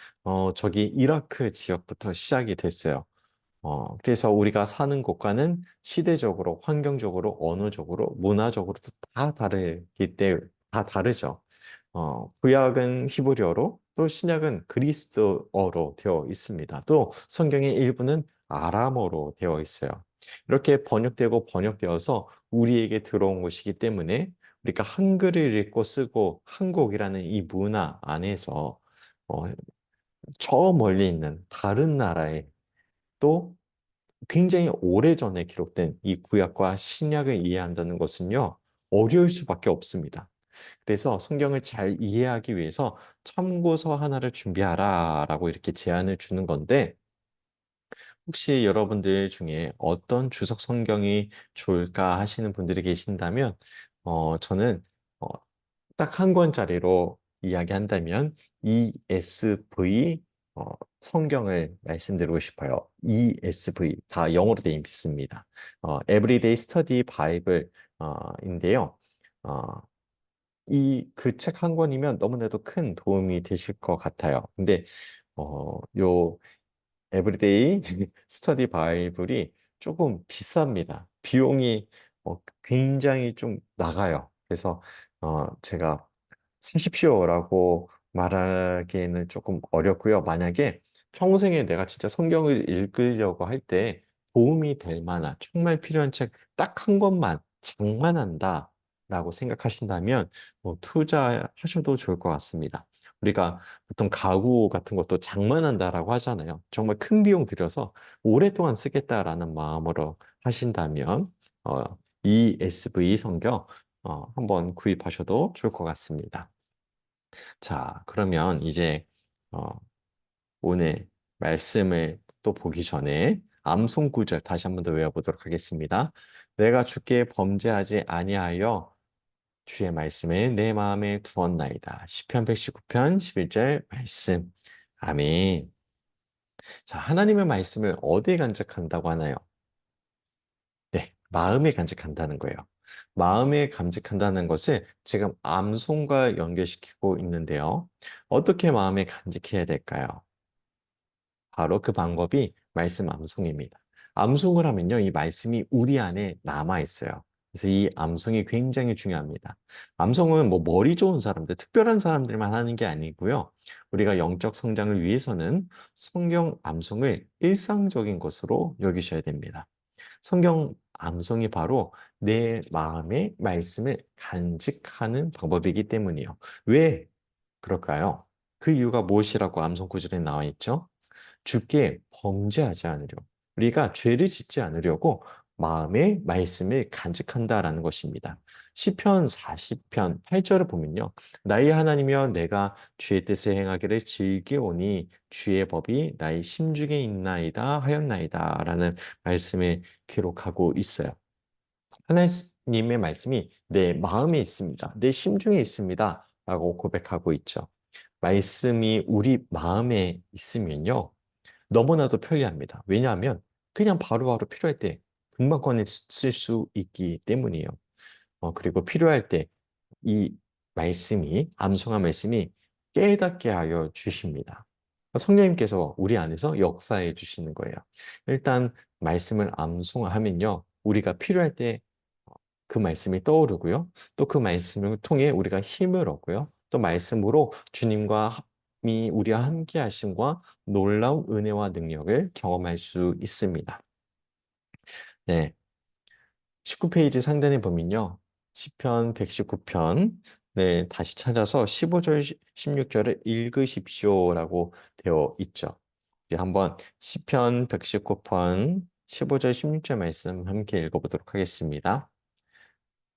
저기 이라크 지역부터 시작이 됐어요. 그래서 우리가 사는 곳과는 시대적으로, 환경적으로, 언어적으로, 문화적으로도 다 다르기 때문에 다 다르죠. 구약은 히브리어로 또 신약은 그리스어로 되어 있습니다. 또 성경의 일부는 아람어로 되어 있어요. 이렇게 번역되고 번역되어서 우리에게 들어온 것이기 때문에 우리가 한글을 읽고 쓰고 한국이라는 이 문화 안에서 어, 저 멀리 있는 다른 나라에 또 굉장히 오래전에 기록된 이 구약과 신약을 이해한다는 것은요, 어려울 수밖에 없습니다. 그래서 성경을 잘 이해하기 위해서 참고서 하나를 준비하라라고 이렇게 제안을 주는 건데, 혹시 여러분들 중에 어떤 주석 성경이 좋을까 하시는 분들이 계신다면, 저는 어, 딱 한 권짜리로 이야기한다면 ESV 성경을 말씀드리고 싶어요. ESV 다 영어로 되어 있습니다. Everyday Study Bible 인데요. 이 그 책 한 권이면 너무나도 큰 도움이 되실 것 같아요. 근데 요 에브리데이 스터디 바이블이 조금 비쌉니다. 비용이 굉장히 좀 나가요. 그래서 제가 사십시오라고 말하기에는 조금 어렵고요. 만약에 평생에 내가 진짜 성경을 읽으려고 할 때 도움이 될 만한 정말 필요한 책 딱 한 권만 장만한다라고 생각하신다면 투자하셔도 좋을 것 같습니다. 우리가 보통 가구 같은 것도 장만한다라고 하잖아요. 정말 큰 비용 들여서 오랫동안 쓰겠다라는 마음으로 하신다면 어, ESV 성경 한번 구입하셔도 좋을 것 같습니다. 자, 그러면 이제 어, 오늘 말씀을 또 보기 전에 암송 구절 다시 한번 더 외워보도록 하겠습니다. 내가 주께 범죄하지 아니하여 주의 말씀을 내 마음에 두었나이다. 시편 119편 11절 말씀. 아멘. 자, 하나님의 말씀을 어디에 간직한다고 하나요? 네, 마음에 간직한다는 거예요. 마음에 간직한다는 것을 지금 암송과 연결시키고 있는데요. 어떻게 마음에 간직해야 될까요? 바로 그 방법이 말씀 암송입니다. 암송을 하면요, 이 말씀이 우리 안에 남아 있어요. 그래서 이 암송이 굉장히 중요합니다. 암송은 뭐 머리 좋은 사람들, 특별한 사람들만 하는 게 아니고요. 우리가 영적 성장을 위해서는 성경 암송을 일상적인 것으로 여기셔야 됩니다. 성경 암송이 바로 내 마음의 말씀을 간직하는 방법이기 때문이요. 왜 그럴까요? 그 이유가 무엇이라고 암송 구절에 나와 있죠? 주께 범죄하지 않으려. 우리가 죄를 짓지 않으려고 마음의 말씀을 간직한다라는 것입니다. 시편 40편 8절을 보면요. 나의 하나님이여 내가 주의 뜻을 행하기를 즐기오니 주의 법이 나의 심중에 있나이다 하였나이다 라는 말씀을 기록하고 있어요. 하나님의 말씀이 내 마음에 있습니다. 내 심중에 있습니다. 라고 고백하고 있죠. 말씀이 우리 마음에 있으면요. 너무나도 편리합니다. 왜냐하면 그냥 바로바로 필요할 때 금방 꺼내 쓸 수 있기 때문이에요. 그리고 필요할 때 이 말씀이, 암송한 말씀이 깨닫게 하여 주십니다. 성령님께서 우리 안에서 역사해 주시는 거예요. 일단 말씀을 암송하면요. 우리가 필요할 때 그 말씀이 떠오르고요. 또 그 말씀을 통해 우리가 힘을 얻고요. 또 말씀으로 주님과 우리와 함께 하심과 놀라운 은혜와 능력을 경험할 수 있습니다. 네. 19페이지 상단에 보면요. 시편 119편. 네, 다시 찾아서 15절, 16절을 읽으십시오라고 되어 있죠. 우리 한번 시편 119편 15절, 16절 말씀 함께 읽어보도록 하겠습니다.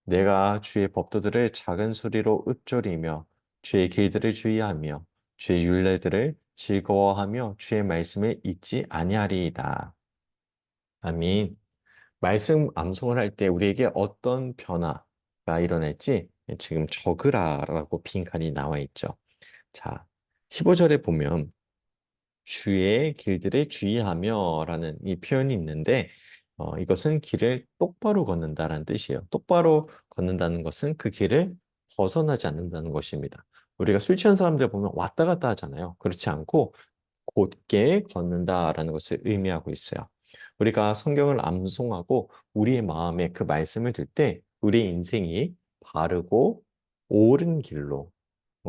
내가 주의 법도들을 작은 소리로 읊조리며 주의 길들을 주의하며 주의 율례들을 즐거워하며 주의 말씀을 잊지 아니하리이다. 아멘. 말씀 암송을 할 때 우리에게 어떤 변화가 일어날지 지금 적으라라고 빈칸이 나와 있죠. 자, 15절에 보면 주의 길들을 주의하며라는 이 표현이 있는데 이것은 길을 똑바로 걷는다라는 뜻이에요. 똑바로 걷는다는 것은 그 길을 벗어나지 않는다는 것입니다. 우리가 술 취한 사람들 보면 왔다 갔다 하잖아요. 그렇지 않고 곧게 걷는다라는 것을 의미하고 있어요. 우리가 성경을 암송하고 우리의 마음에 그 말씀을 둘 때 우리의 인생이 바르고 옳은 길로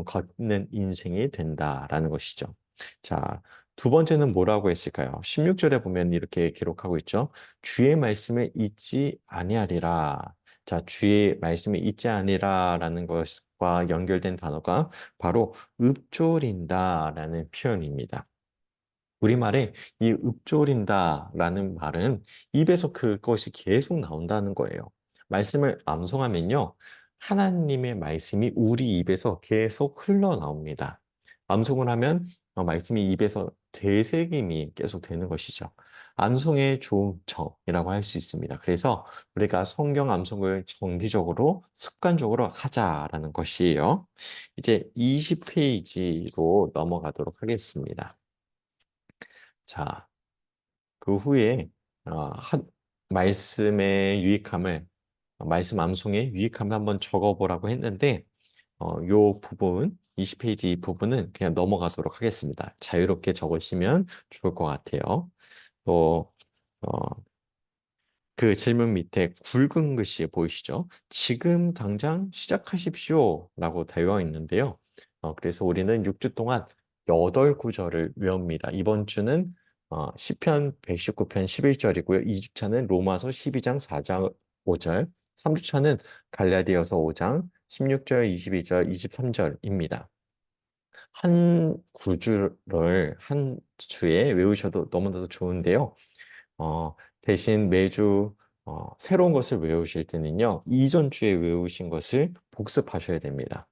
걷는 인생이 된다라는 것이죠. 자, 두 번째는 뭐라고 했을까요? 16절에 보면 이렇게 기록하고 있죠. 주의 말씀을 잊지 아니하리라. 자, 주의 말씀을 잊지 아니라라는 것과 연결된 단어가 바로 읊조린다라는 표현입니다. 우리말에 이 읊조린다라는 말은 입에서 그것이 계속 나온다는 거예요. 말씀을 암송하면요. 하나님의 말씀이 우리 입에서 계속 흘러나옵니다. 암송을 하면 말씀이 입에서 되새김이 계속 되는 것이죠. 암송의 조음청이라고 할 수 있습니다. 그래서 우리가 성경 암송을 정기적으로 습관적으로 하자라는 것이에요. 이제 20페이지로 넘어가도록 하겠습니다. 자, 그 후에 말씀의 유익함을 말씀 암송의 유익함을 한번 적어보라고 했는데 요 부분 20페이지 부분은 그냥 넘어가도록 하겠습니다. 자유롭게 적으시면 좋을 것 같아요. 또, 그 질문 밑에 굵은 글씨 보이시죠? 지금 당장 시작하십시오 라고 되어 있는데요. 그래서 우리는 6주 동안 8구절을 외웁니다. 이번 주는 시편 119편 11절이고요. 2주차는 로마서 12장 4장 5절, 3주차는 갈라디아서 5장 16절, 22절, 23절입니다. 한 구절을 한 주에 외우셔도 너무나도 좋은데요. 대신 매주 새로운 것을 외우실 때는요, 이전 주에 외우신 것을 복습하셔야 됩니다.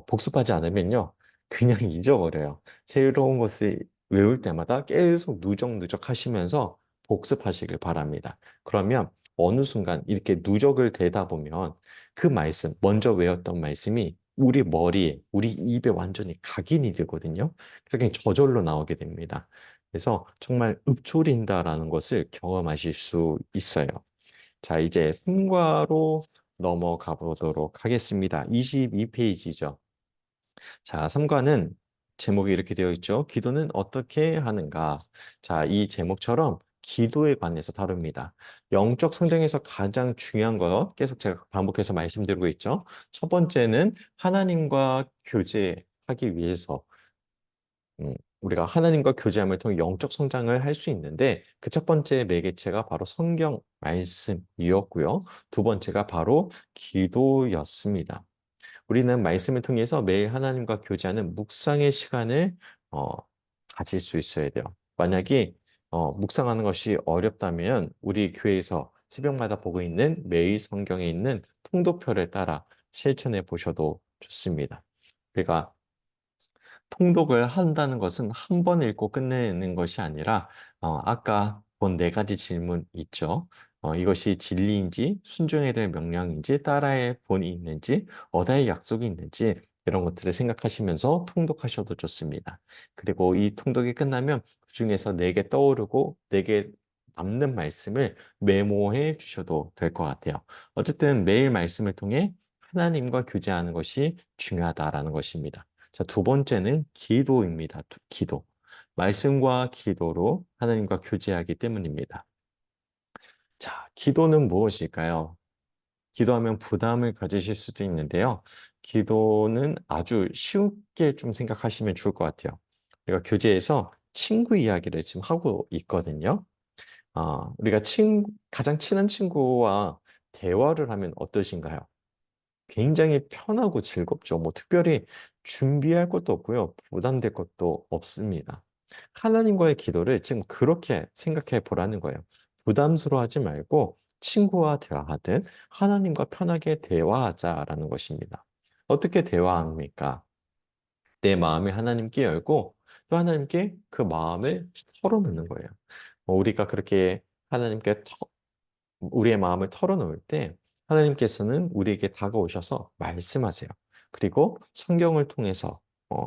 복습하지 않으면요, 그냥 잊어버려요. 새로운 것을 외울 때마다 계속 누적누적 하시면서 복습하시길 바랍니다. 그러면 어느 순간 이렇게 누적을 되다 보면 그 말씀, 먼저 외웠던 말씀이 우리 머리에, 우리 입에 완전히 각인이 되거든요. 그래서 그냥 저절로 나오게 됩니다. 그래서 정말 읊조린다라는 것을 경험하실 수 있어요. 자, 이제 승과로 넘어가 보도록 하겠습니다. 22페이지죠. 자, 3과는 제목이 이렇게 되어 있죠. 기도는 어떻게 하는가? 자, 이 제목처럼 기도에 관해서 다룹니다. 영적 성장에서 가장 중요한 것, 계속 제가 반복해서 말씀드리고 있죠. 첫 번째는 하나님과 교제하기 위해서 우리가 하나님과 교제함을 통해 영적 성장을 할 수 있는데 그 첫 번째 매개체가 바로 성경 말씀이었고요. 두 번째가 바로 기도였습니다. 우리는 말씀을 통해서 매일 하나님과 교제하는 묵상의 시간을 어, 가질 수 있어야 돼요. 만약에 묵상하는 것이 어렵다면 우리 교회에서 새벽마다 보고 있는 매일 성경에 있는 통독표를 따라 실천해 보셔도 좋습니다. 우리가 통독을 한다는 것은 한 번 읽고 끝내는 것이 아니라 아까 본 네 가지 질문 있죠. 이것이 진리인지 순종해야 될 명령인지 따라야 본이 있는지 얻어야 약속이 있는지 이런 것들을 생각하시면서 통독하셔도 좋습니다. 그리고 이 통독이 끝나면 그중에서 네 개 떠오르고 네 개 남는 말씀을 메모해 주셔도 될 것 같아요. 어쨌든 매일 말씀을 통해 하나님과 교제하는 것이 중요하다라는 것입니다. 자, 두 번째는 기도입니다. 기도. 말씀과 기도로 하나님과 교제하기 때문입니다. 자, 기도는 무엇일까요? 기도하면 부담을 가지실 수도 있는데요. 기도는 아주 쉽게 좀 생각하시면 좋을 것 같아요. 우리가 교제에서 친구 이야기를 지금 하고 있거든요. 우리가 가장 친한 친구와 대화를 하면 어떠신가요? 굉장히 편하고 즐겁죠. 뭐 특별히 준비할 것도 없고요. 부담될 것도 없습니다. 하나님과의 기도를 지금 그렇게 생각해 보라는 거예요. 부담스러워하지 말고 친구와 대화하듯 하나님과 편하게 대화하자라는 것입니다. 어떻게 대화합니까? 내 마음을 하나님께 열고 또 하나님께 그 마음을 털어놓는 거예요. 우리가 그렇게 하나님께 우리의 마음을 털어놓을 때 하나님께서는 우리에게 다가오셔서 말씀하세요. 그리고 성경을 통해서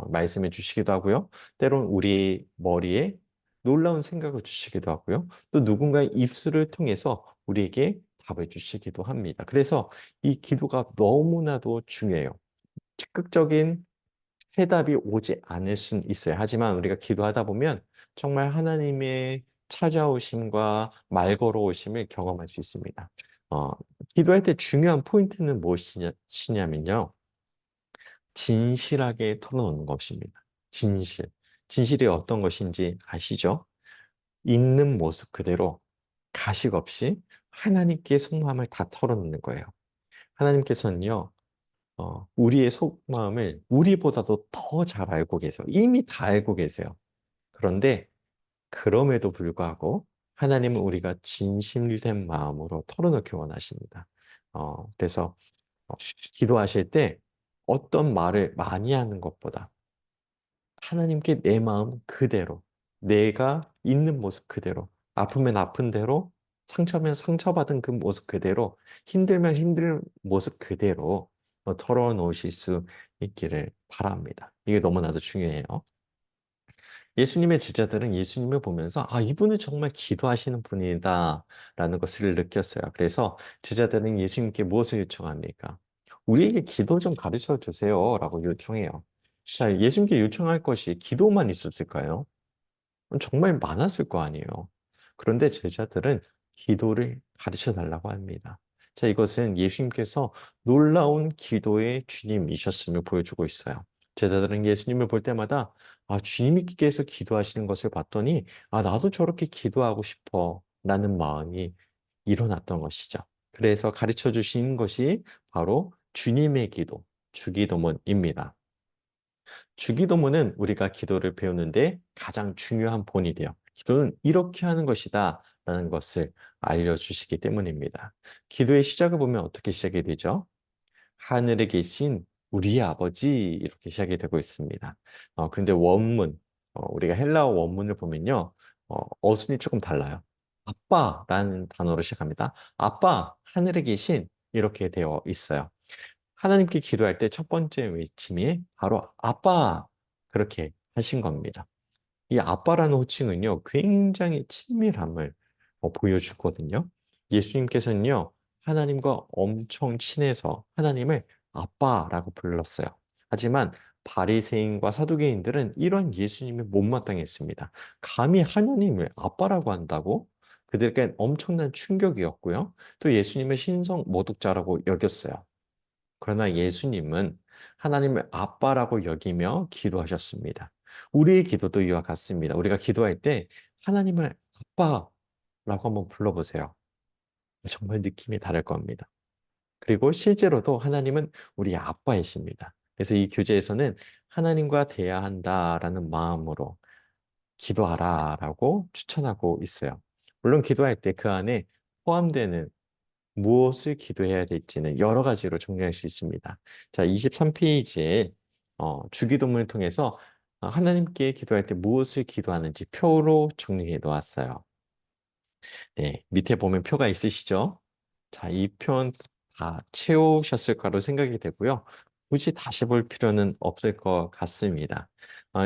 말씀해 주시기도 하고요. 때론 우리 머리에 놀라운 생각을 주시기도 하고요. 또 누군가의 입술을 통해서 우리에게 답을 주시기도 합니다. 그래서 이 기도가 너무나도 중요해요. 즉각적인 해답이 오지 않을 수는 있어요. 하지만 우리가 기도하다 보면 정말 하나님의 찾아오심과 말 걸어오심을 경험할 수 있습니다. 어, 기도할 때 중요한 포인트는 무엇이냐면요. 진실하게 털어놓는 것입니다. 진실. 진실이 어떤 것인지 아시죠? 있는 모습 그대로 가식 없이 하나님께 속마음을 다 털어놓는 거예요. 하나님께서는요, 우리의 속마음을 우리보다도 더 잘 알고 계세요. 이미 다 알고 계세요. 그런데 그럼에도 불구하고 하나님은 우리가 진실된 마음으로 털어놓기 원하십니다. 그래서 기도하실 때 어떤 말을 많이 하는 것보다 하나님께 내 마음 그대로, 내가 있는 모습 그대로, 아프면 아픈 대로, 상처면 상처받은 그 모습 그대로, 힘들면 힘든 모습 그대로 털어놓으실 수 있기를 바랍니다. 이게 너무나도 중요해요. 예수님의 제자들은 예수님을 보면서 이분은 정말 기도하시는 분이다라는 것을 느꼈어요. 그래서 제자들은 예수님께 무엇을 요청합니까? 우리에게 기도 좀 가르쳐 주세요라고 요청해요. 자, 예수님께 요청할 것이 기도만 있었을까요? 정말 많았을 거 아니에요. 그런데 제자들은 기도를 가르쳐 달라고 합니다. 자, 이것은 예수님께서 놀라운 기도의 주님이셨음을 보여주고 있어요. 제자들은 예수님을 볼 때마다 주님께서 기도하시는 것을 봤더니 나도 저렇게 기도하고 싶어 라는 마음이 일어났던 것이죠. 그래서 가르쳐 주신 것이 바로 주님의 기도, 주기도문입니다. 주기도문은 우리가 기도를 배우는데 가장 중요한 본이돼요. 기도는 이렇게 하는 것이다 라는 것을 알려주시기 때문입니다. 기도의 시작을 보면 어떻게 시작이 되죠? 하늘에 계신 우리의 아버지 이렇게 시작이 되고 있습니다. 그런데 원문, 우리가 헬라어 원문을 보면요. 어순이 조금 달라요. 아빠라는 단어로 시작합니다. 아빠, 하늘에 계신 이렇게 되어 있어요. 하나님께 기도할 때 첫 번째 외침이 바로 아빠 그렇게 하신 겁니다. 이 아빠라는 호칭은요, 굉장히 친밀함을 보여주거든요. 예수님께서는요, 하나님과 엄청 친해서 하나님을 아빠라고 불렀어요. 하지만 바리새인과 사두개인들은 이런 예수님을 못마땅했습니다. 감히 하나님을 아빠라고 한다고? 그들에겐 엄청난 충격이었고요. 또 예수님을 신성 모독자라고 여겼어요. 그러나 예수님은 하나님을 아빠라고 여기며 기도하셨습니다. 우리의 기도도 이와 같습니다. 우리가 기도할 때 하나님을 아빠라고 한번 불러보세요. 정말 느낌이 다를 겁니다. 그리고 실제로도 하나님은 우리 아빠이십니다. 그래서 이 교재에서는 하나님과 대해야 한다라는 마음으로 기도하라라고 추천하고 있어요. 물론 기도할 때 그 안에 포함되는 무엇을 기도해야 될지는 여러 가지로 정리할 수 있습니다. 자, 23페이지에 주기도문을 통해서 하나님께 기도할 때 무엇을 기도하는지 표로 정리해 놓았어요. 네, 밑에 보면 표가 있으시죠? 자, 이 표는 다 채우셨을 거로 생각이 되고요. 굳이 다시 볼 필요는 없을 것 같습니다.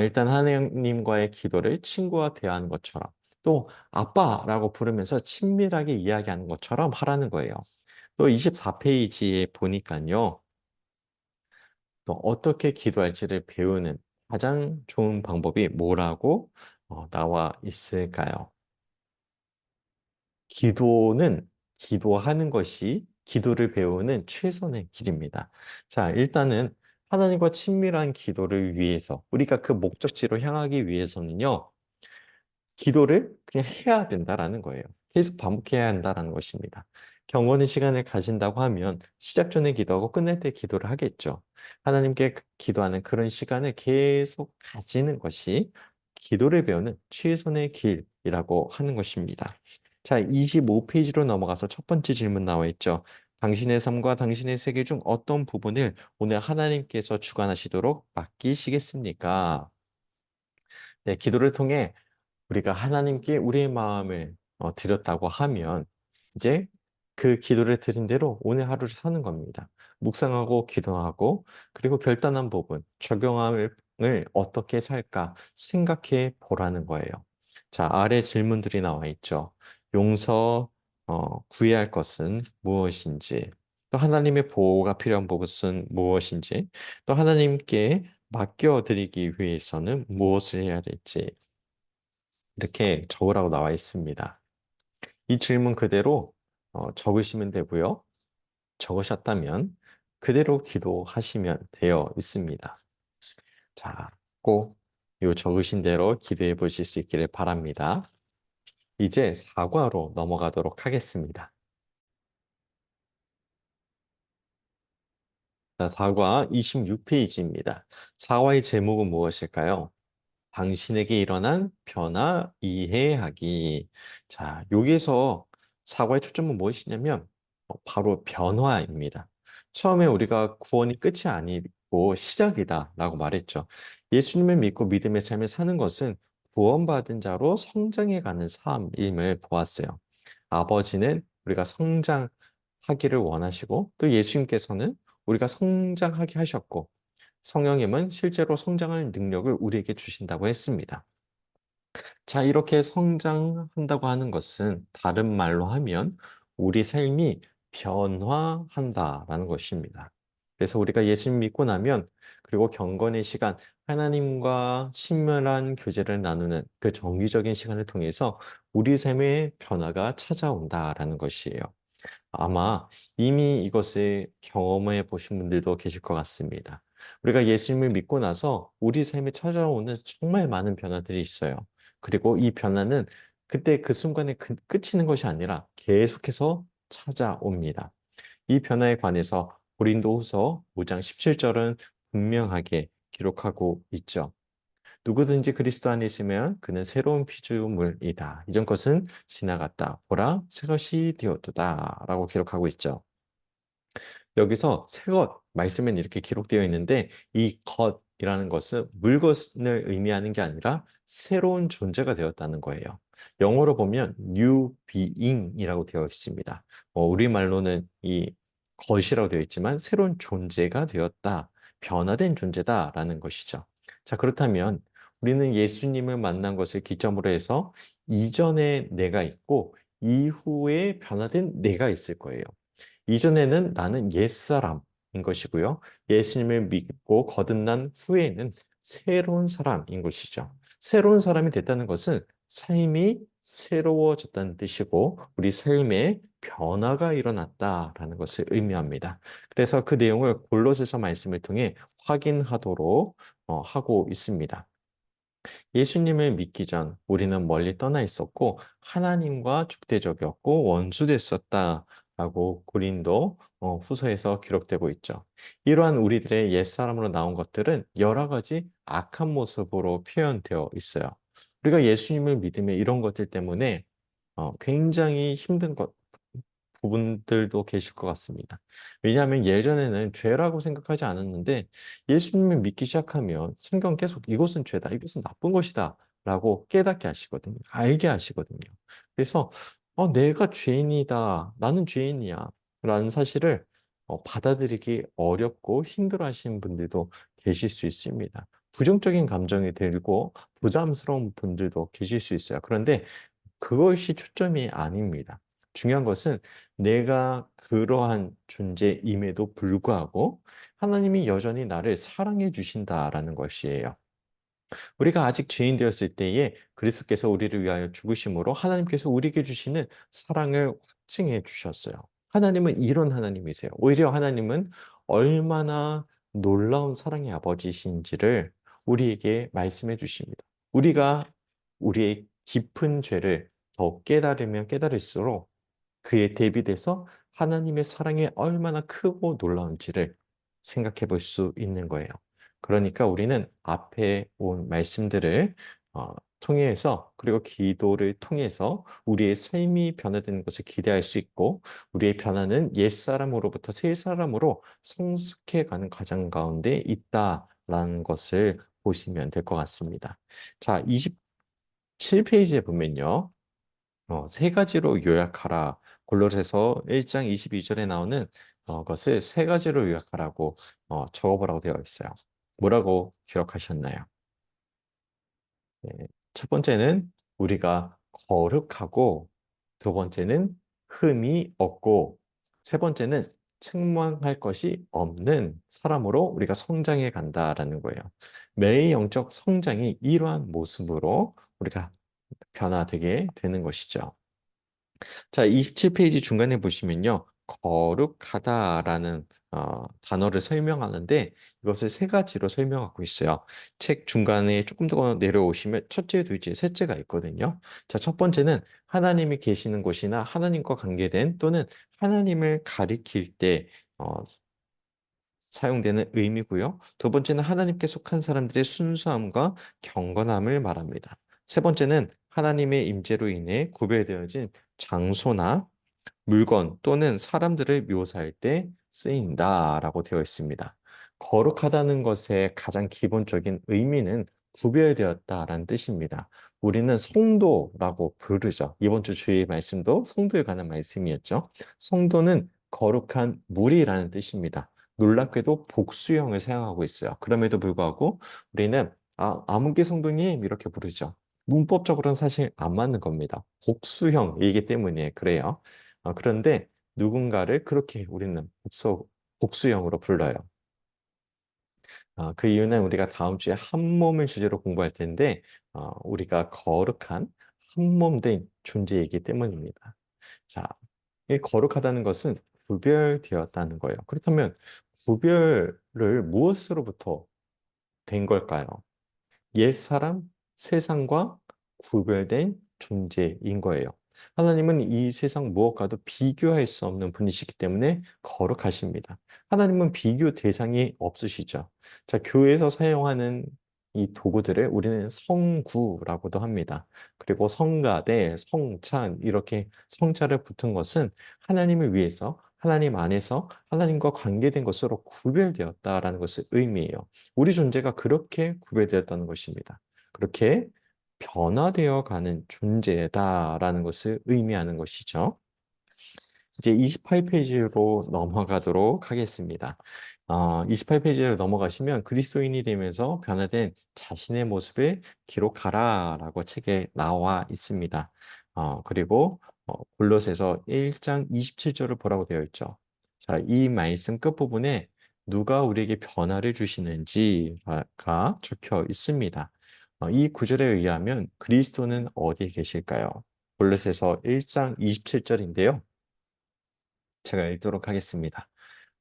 일단 하나님과의 기도를 친구와 대화하는 것처럼 또 아빠라고 부르면서 친밀하게 이야기하는 것처럼 하라는 거예요. 또 24페이지에 보니까요. 또 어떻게 기도할지를 배우는 가장 좋은 방법이 뭐라고 나와 있을까요? 기도는 기도하는 것이 기도를 배우는 최선의 길입니다. 자, 일단은 하나님과 친밀한 기도를 위해서 우리가 그 목적지로 향하기 위해서는요. 기도를 그냥 해야 된다라는 거예요. 계속 반복해야 한다라는 것입니다. 경건의 시간을 가진다고 하면 시작 전에 기도하고 끝날 때 기도를 하겠죠. 하나님께 기도하는 그런 시간을 계속 가지는 것이 기도를 배우는 최선의 길이라고 하는 것입니다. 자, 25페이지로 넘어가서 첫 번째 질문 나와 있죠. 당신의 삶과 당신의 세계 중 어떤 부분을 오늘 하나님께서 주관하시도록 맡기시겠습니까? 네, 기도를 통해 우리가 하나님께 우리의 마음을 드렸다고 하면 이제 그 기도를 드린 대로 오늘 하루를 사는 겁니다. 묵상하고 기도하고 그리고 결단한 부분, 적용함을 어떻게 살까 생각해 보라는 거예요. 자, 아래 질문들이 나와 있죠. 용서, 구해야 할 것은 무엇인지, 또 하나님의 보호가 필요한 부분은 무엇인지, 또 하나님께 맡겨드리기 위해서는 무엇을 해야 될지, 이렇게 적으라고 나와 있습니다. 이 질문 그대로 적으시면 되고요. 적으셨다면 그대로 기도하시면 되어 있습니다. 자, 꼭 이 적으신 대로 기도해 보실 수 있기를 바랍니다. 이제 사과로 넘어가도록 하겠습니다. 자, 사과 26페이지입니다. 사과의 제목은 무엇일까요? 당신에게 일어난 변화 이해하기. 자, 여기서 사과의 초점은 무엇이냐면 바로 변화입니다. 처음에 우리가 구원이 끝이 아니고 시작이다라고 말했죠. 예수님을 믿고 믿음의 삶을 사는 것은 구원받은 자로 성장해가는 삶임을 보았어요. 아버지는 우리가 성장하기를 원하시고 또 예수님께서는 우리가 성장하게 하셨고 성령님은 실제로 성장할 능력을 우리에게 주신다고 했습니다. 자, 이렇게 성장한다고 하는 것은 다른 말로 하면 우리 삶이 변화한다라는 것입니다. 그래서 우리가 예수님 믿고 나면 그리고 경건의 시간, 하나님과 친밀한 교제를 나누는 그 정기적인 시간을 통해서 우리 삶의 변화가 찾아온다라는 것이에요. 아마 이미 이것을 경험해 보신 분들도 계실 것 같습니다. 우리가 예수님을 믿고 나서 우리 삶에 찾아오는 정말 많은 변화들이 있어요. 그리고 이 변화는 그때 그 순간에 끝이는 것이 아니라 계속해서 찾아옵니다. 이 변화에 관해서 고린도후서 5장 17절은 분명하게 기록하고 있죠. 누구든지 그리스도 안에 있으면 그는 새로운 피조물이다. 이전 것은 지나갔다. 보라, 새 것이 되었도다. 라고 기록하고 있죠. 여기서 새 것, 말씀엔 이렇게 기록되어 있는데 이 것이라는 것은 물건을 의미하는 게 아니라 새로운 존재가 되었다는 거예요. 영어로 보면 new being이라고 되어 있습니다. 우리말로는 이 것이라고 되어 있지만 새로운 존재가 되었다. 변화된 존재다라는 것이죠. 자, 그렇다면 우리는 예수님을 만난 것을 기점으로 해서 이전에 내가 있고 이후에 변화된 내가 있을 거예요. 이전에는 나는 옛사람인 것이고요. 예수님을 믿고 거듭난 후에는 새로운 사람인 것이죠. 새로운 사람이 됐다는 것은 삶이 새로워졌다는 뜻이고 우리 삶에 변화가 일어났다라는 것을 의미합니다. 그래서 그 내용을 골로새서 말씀을 통해 확인하도록 하고 있습니다. 예수님을 믿기 전 우리는 멀리 떠나 있었고 하나님과 적대적이었고 원수됐었다라고 고린도 후서에서 기록되고 있죠. 이러한 우리들의 옛사람으로 나온 것들은 여러 가지 악한 모습으로 표현되어 있어요. 우리가 예수님을 믿으면 이런 것들 때문에 굉장히 힘든 부분들도 계실 것 같습니다. 왜냐하면 예전에는 죄라고 생각하지 않았는데 예수님을 믿기 시작하면 성경 계속 이것은 죄다, 이것은 나쁜 것이다 라고 깨닫게 하시거든요. 알게 하시거든요. 그래서 내가 죄인이다, 나는 죄인이야 라는 사실을 받아들이기 어렵고 힘들어 하시는 분들도 계실 수 있습니다. 부정적인 감정이 들고 부담스러운 분들도 계실 수 있어요. 그런데 그것이 초점이 아닙니다. 중요한 것은 내가 그러한 존재임에도 불구하고 하나님이 여전히 나를 사랑해 주신다라는 것이에요. 우리가 아직 죄인 되었을 때에 그리스도께서 우리를 위하여 죽으심으로 하나님께서 우리에게 주시는 사랑을 확증해 주셨어요. 하나님은 이런 하나님이세요. 오히려 하나님은 얼마나 놀라운 사랑의 아버지신지를 우리에게 말씀해 주십니다. 우리가 우리의 깊은 죄를 더 깨달으면 깨달을수록 그에 대비돼서 하나님의 사랑이 얼마나 크고 놀라운지를 생각해 볼 수 있는 거예요. 그러니까 우리는 앞에 온 말씀들을 통해서 그리고 기도를 통해서 우리의 삶이 변화되는 것을 기대할 수 있고 우리의 변화는 옛사람으로부터 새사람으로 성숙해 가는 과정 가운데 있다라는 것을 보시면 될 것 같습니다. 자, 27페이지에 보면요. 세 가지로 요약하라. 골로새서 1장 22절에 나오는 것을 세 가지로 요약하라고 적어보라고 되어 있어요. 뭐라고 기록하셨나요? 네, 첫 번째는 우리가 거룩하고, 두 번째는 흠이 없고, 세 번째는 책망할 것이 없는 사람으로 우리가 성장해 간다라는 거예요. 매의 영적 성장이 이러한 모습으로 우리가 변화되게 되는 것이죠. 자, 27페이지 중간에 보시면요. 거룩하다라는 단어를 설명하는데 이것을 세 가지로 설명하고 있어요. 책 중간에 조금 더 내려오시면 첫째, 둘째, 셋째가 있거든요. 자, 첫 번째는 하나님이 계시는 곳이나 하나님과 관계된 또는 하나님을 가리킬 때 사용되는 의미고요. 두 번째는 하나님께 속한 사람들의 순수함과 경건함을 말합니다. 세 번째는 하나님의 임재로 인해 구별되어진 장소나 물건 또는 사람들을 묘사할 때 쓰인다라고 되어 있습니다. 거룩하다는 것의 가장 기본적인 의미는 구별되었다라는 뜻입니다. 우리는 성도라고 부르죠. 이번 주 주일 말씀도 성도에 관한 말씀이었죠. 성도는 거룩한 무리라는 뜻입니다. 놀랍게도 복수형을 사용하고 있어요. 그럼에도 불구하고 우리는 아무개 성도님 이렇게 부르죠. 문법적으로는 사실 안 맞는 겁니다. 복수형이기 때문에 그래요. 그런데 누군가를 그렇게 우리는 복수형으로 불러요. 그 이유는 우리가 다음 주에 한 몸을 주제로 공부할 텐데, 우리가 거룩한 한 몸 된 존재이기 때문입니다. 자, 이 거룩하다는 것은 구별되었다는 거예요. 그렇다면 구별을 무엇으로부터 된 걸까요? 옛사람, 세상과 구별된 존재인 거예요. 하나님은 이 세상 무엇과도 비교할 수 없는 분이시기 때문에 거룩하십니다. 하나님은 비교 대상이 없으시죠. 자, 교회에서 사용하는 이 도구들을 우리는 성구라고도 합니다. 그리고 성가대, 성찬, 이렇게 성자를 붙은 것은 하나님을 위해서 하나님 안에서 하나님과 관계된 것으로 구별되었다라는 것을 의미해요. 우리 존재가 그렇게 구별되었다는 것입니다. 그렇게 변화되어 가는 존재다라는 것을 의미하는 것이죠. 이제 28페이지로 넘어가도록 하겠습니다. 28페이지를 넘어가시면 그리스도인이 되면서 변화된 자신의 모습을 기록하라라고 책에 나와 있습니다. 그리고 골로새서 1장 27절을 보라고 되어 있죠. 자, 이 말씀 끝부분에 누가 우리에게 변화를 주시는지가 적혀 있습니다. 이 구절에 의하면 그리스도는 어디에 계실까요? 골로새서 1장 27절인데요. 제가 읽도록 하겠습니다.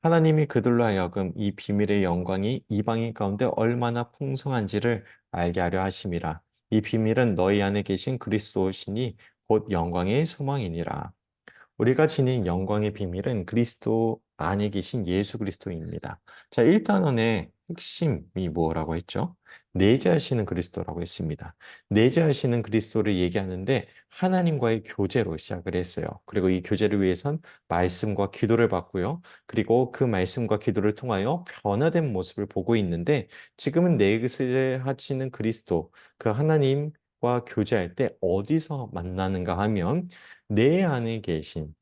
하나님이 그들로 하여금 이 비밀의 영광이 이방인 가운데 얼마나 풍성한지를 알게 하려 하심이라. 이 비밀은 너희 안에 계신 그리스도시니 곧 영광의 소망이니라. 우리가 지닌 영광의 비밀은 그리스도 안에 계신 예수 그리스도입니다. 자, 1단원의 핵심이 뭐라고 했죠? 내재하시는 그리스도라고 했습니다. 내재하시는 그리스도를 얘기하는데 하나님과의 교제로 시작을 했어요. 그리고 이 교제를 위해선 말씀과 기도를 받고요. 그리고 그 말씀과 기도를 통하여 변화된 모습을 보고 있는데 지금은 내재하시는 그리스도, 그 하나님과 교제할 때 어디서 만나는가 하면 내 안에 계신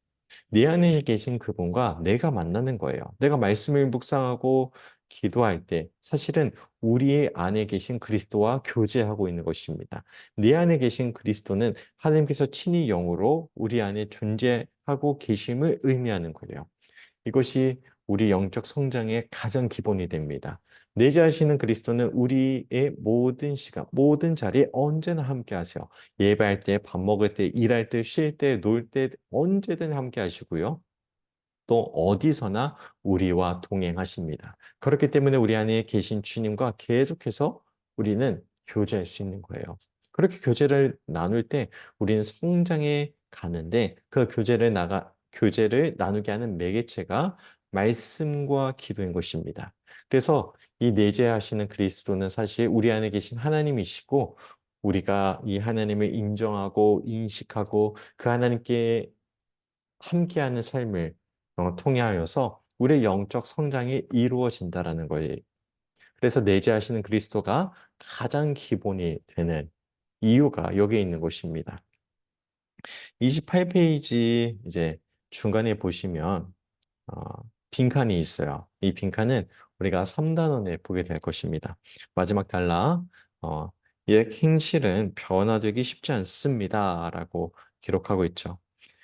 내 안에 계신 그분과 내가 만나는 거예요. 내가 말씀을 묵상하고 기도할 때 사실은 우리 안에 계신 그리스도와 교제하고 있는 것입니다. 내 안에 계신 그리스도는 하나님께서 친히 영으로 우리 안에 존재하고 계심을 의미하는 거예요. 이것이 우리 영적 성장의 가장 기본이 됩니다. 내재하시는 그리스도는 우리의 모든 시간, 모든 자리에 언제나 함께 하세요. 예배할 때, 밥 먹을 때, 일할 때, 쉴 때, 놀 때 언제든 함께 하시고요. 또 어디서나 우리와 동행하십니다. 그렇기 때문에 우리 안에 계신 주님과 계속해서 우리는 교제할 수 있는 거예요. 그렇게 교제를 나눌 때 우리는 성장해 가는데 그 교제를 나누게 하는 매개체가 말씀과 기도인 것입니다. 그래서 이 내재하시는 그리스도는 사실 우리 안에 계신 하나님이시고 우리가 이 하나님을 인정하고 인식하고 그 하나님께 함께하는 삶을 통하여서 우리의 영적 성장이 이루어진다라는 거예요. 그래서 내재하시는 그리스도가 가장 기본이 되는 이유가 여기에 있는 것입니다. 28페이지 이제 중간에 보시면 어, 빈칸이 있어요. 이 빈칸은 우리가 3단원에 보게 될 것입니다. 마지막 단락, 옛 행실은 변화되기 쉽지 않습니다. 라고 기록하고 있죠.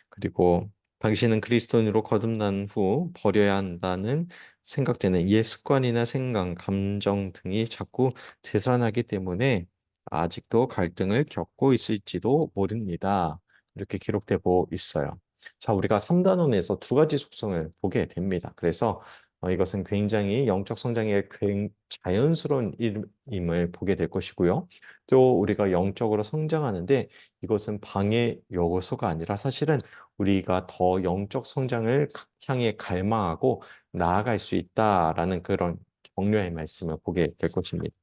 그리고 당신은 그리스도인으로 거듭난 후 버려야 한다는 생각되는 옛 습관이나 생각, 감정 등이 자꾸 되살아나기 때문에 아직도 갈등을 겪고 있을지도 모릅니다. 이렇게 기록되고 있어요. 자, 우리가 3단원에서 두 가지 속성을 보게 됩니다. 그래서 이것은 굉장히 영적 성장의 자연스러운 일임을 보게 될 것이고요. 또 우리가 영적으로 성장하는데 이것은 방해 요소가 아니라 사실은 우리가 더 영적 성장을 향해 갈망하고 나아갈 수 있다라는 그런 격려의 말씀을 보게 될 것입니다.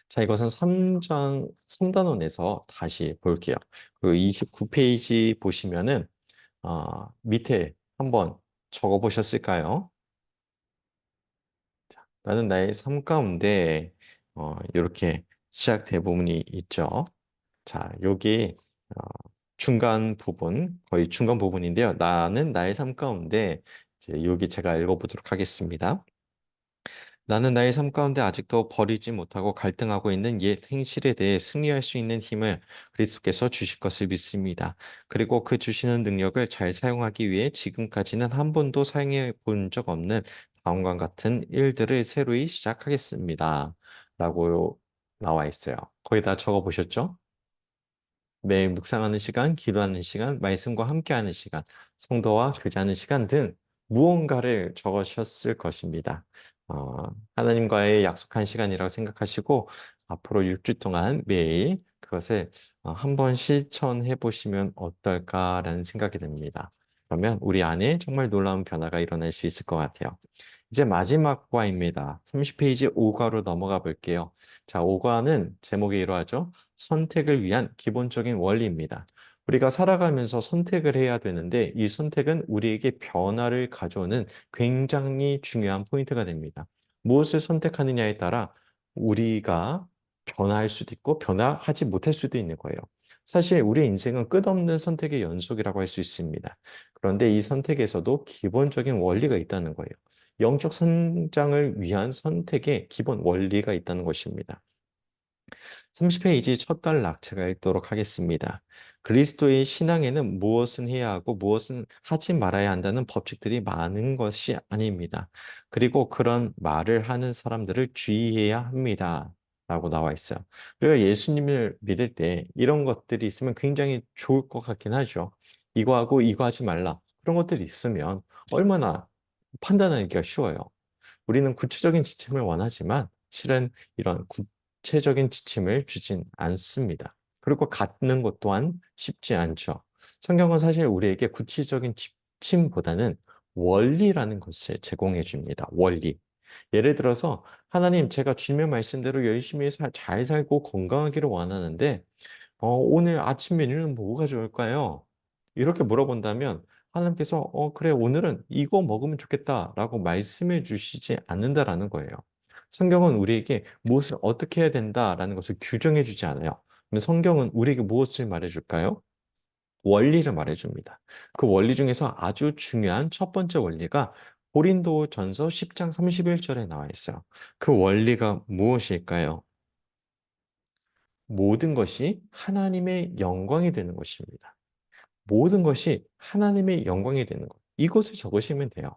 자, 이것은 3단원에서 다시 볼게요. 그 29페이지 보시면은 밑에 한번 적어 보셨을까요? 나는 나의 삶 가운데 이렇게 시작된 부분이 있죠. 자, 여기 어, 중간 부분, 거의 중간 부분인데요. 나는 나의 삶 가운데 이제 여기 제가 읽어보도록 하겠습니다. 나는 나의 삶 가운데 아직도 버리지 못하고 갈등하고 있는 옛 행실에 대해 승리할 수 있는 힘을 그리스도께서 주실 것을 믿습니다. 그리고 그 주시는 능력을 잘 사용하기 위해 지금까지는 한 번도 사용해 본 적 없는 다음과 같은 일들을 새로이 시작하겠습니다. 라고 나와 있어요. 거의 다 적어 보셨죠? 매일 묵상하는 시간, 기도하는 시간, 말씀과 함께하는 시간, 성도와 교제하는 시간 등 무언가를 적으셨을 것입니다. 하나님과의 약속한 시간이라고 생각하시고 앞으로 6주 동안 매일 그것을 한번 실천해 보시면 어떨까라는 생각이 듭니다. 그러면 우리 안에 정말 놀라운 변화가 일어날 수 있을 것 같아요. 이제 마지막 과입니다. 30페이지 5과로 넘어가 볼게요. 자, 5과는 제목이 이러하죠. 선택을 위한 기본적인 원리입니다. 우리가 살아가면서 선택을 해야 되는데 이 선택은 우리에게 변화를 가져오는 굉장히 중요한 포인트가 됩니다. 무엇을 선택하느냐에 따라 우리가 변화할 수도 있고 변화하지 못할 수도 있는 거예요. 사실 우리 인생은 끝없는 선택의 연속이라고 할 수 있습니다. 그런데 이 선택에서도 기본적인 원리가 있다는 거예요. 영적 성장을 위한 선택의 기본 원리가 있다는 것입니다. 30페이지 첫 단락 제가 읽도록 하겠습니다. 그리스도의 신앙에는 무엇은 해야 하고 무엇은 하지 말아야 한다는 법칙들이 많은 것이 아닙니다. 그리고 그런 말을 하는 사람들을 주의해야 합니다. 라고 나와 있어요. 우리가 예수님을 믿을 때 이런 것들이 있으면 굉장히 좋을 것 같긴 하죠. 이거 하고 이거 하지 말라. 그런 것들이 있으면 얼마나 판단하기가 쉬워요. 우리는 구체적인 지침을 원하지만 실은 이런 구체적인 지침을 주진 않습니다. 그리고 갖는 것 또한 쉽지 않죠. 성경은 사실 우리에게 구체적인 지침보다는 원리라는 것을 제공해 줍니다. 원리. 예를 들어서 하나님 제가 주님의 말씀대로 열심히 잘 살고 건강하기를 원하는데 오늘 아침 메뉴는 뭐가 좋을까요? 이렇게 물어본다면 하나님께서 그래, 오늘은 이거 먹으면 좋겠다라고 말씀해 주시지 않는다라는 거예요. 성경은 우리에게 무엇을 어떻게 해야 된다라는 것을 규정해 주지 않아요. 근데 성경은 우리에게 무엇을 말해 줄까요? 원리를 말해 줍니다. 그 원리 중에서 아주 중요한 첫 번째 원리가 고린도전서 10장 31절에 나와 있어요. 그 원리가 무엇일까요? 모든 것이 하나님의 영광이 되는 것입니다. 모든 것이 하나님의 영광이 되는 것. 이것을 적으시면 돼요.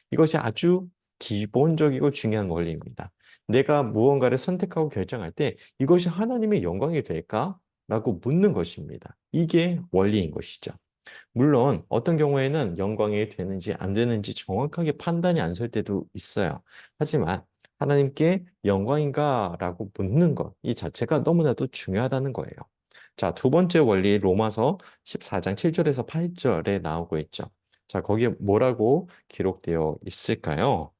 이것이 아주 기본적이고 중요한 원리입니다. 내가 무언가를 선택하고 결정할 때 이것이 하나님의 영광이 될까? 라고 묻는 것입니다. 이게 원리인 것이죠. 물론 어떤 경우에는 영광이 되는지 안 되는지 정확하게 판단이 안 설 때도 있어요. 하지만 하나님께 영광인가라고 묻는 것, 이 자체가 너무나도 중요하다는 거예요. 자, 두 번째 원리 로마서 14장 7절에서 8절에 나오고 있죠. 자, 거기에 뭐라고 기록되어 있을까요?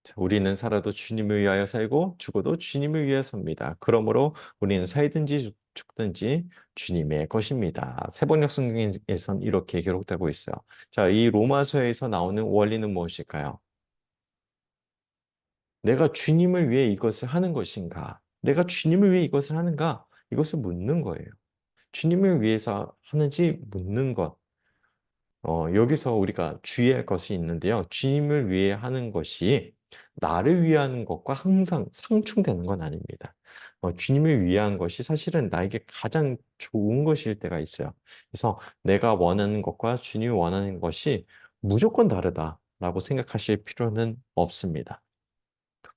자, 우리는 살아도 주님을 위하여 살고 죽어도 주님을 위하여 삽니다. 그러므로 우리는 살든지 죽든지 주님의 것입니다. 세번역 성경에선 이렇게 기록되고 있어요. 자, 이 로마서에서 나오는 원리는 무엇일까요? 내가 주님을 위해 이것을 하는 것인가? 내가 주님을 위해 이것을 하는가? 이것을 묻는 거예요. 주님을 위해서 하는지 묻는 것. 여기서 우리가 주의할 것이 있는데요. 주님을 위해 하는 것이 나를 위한 것과 항상 상충되는 건 아닙니다. 주님을 위한 것이 사실은 나에게 가장 좋은 것일 때가 있어요. 그래서 내가 원하는 것과 주님이 원하는 것이 무조건 다르다라고 생각하실 필요는 없습니다.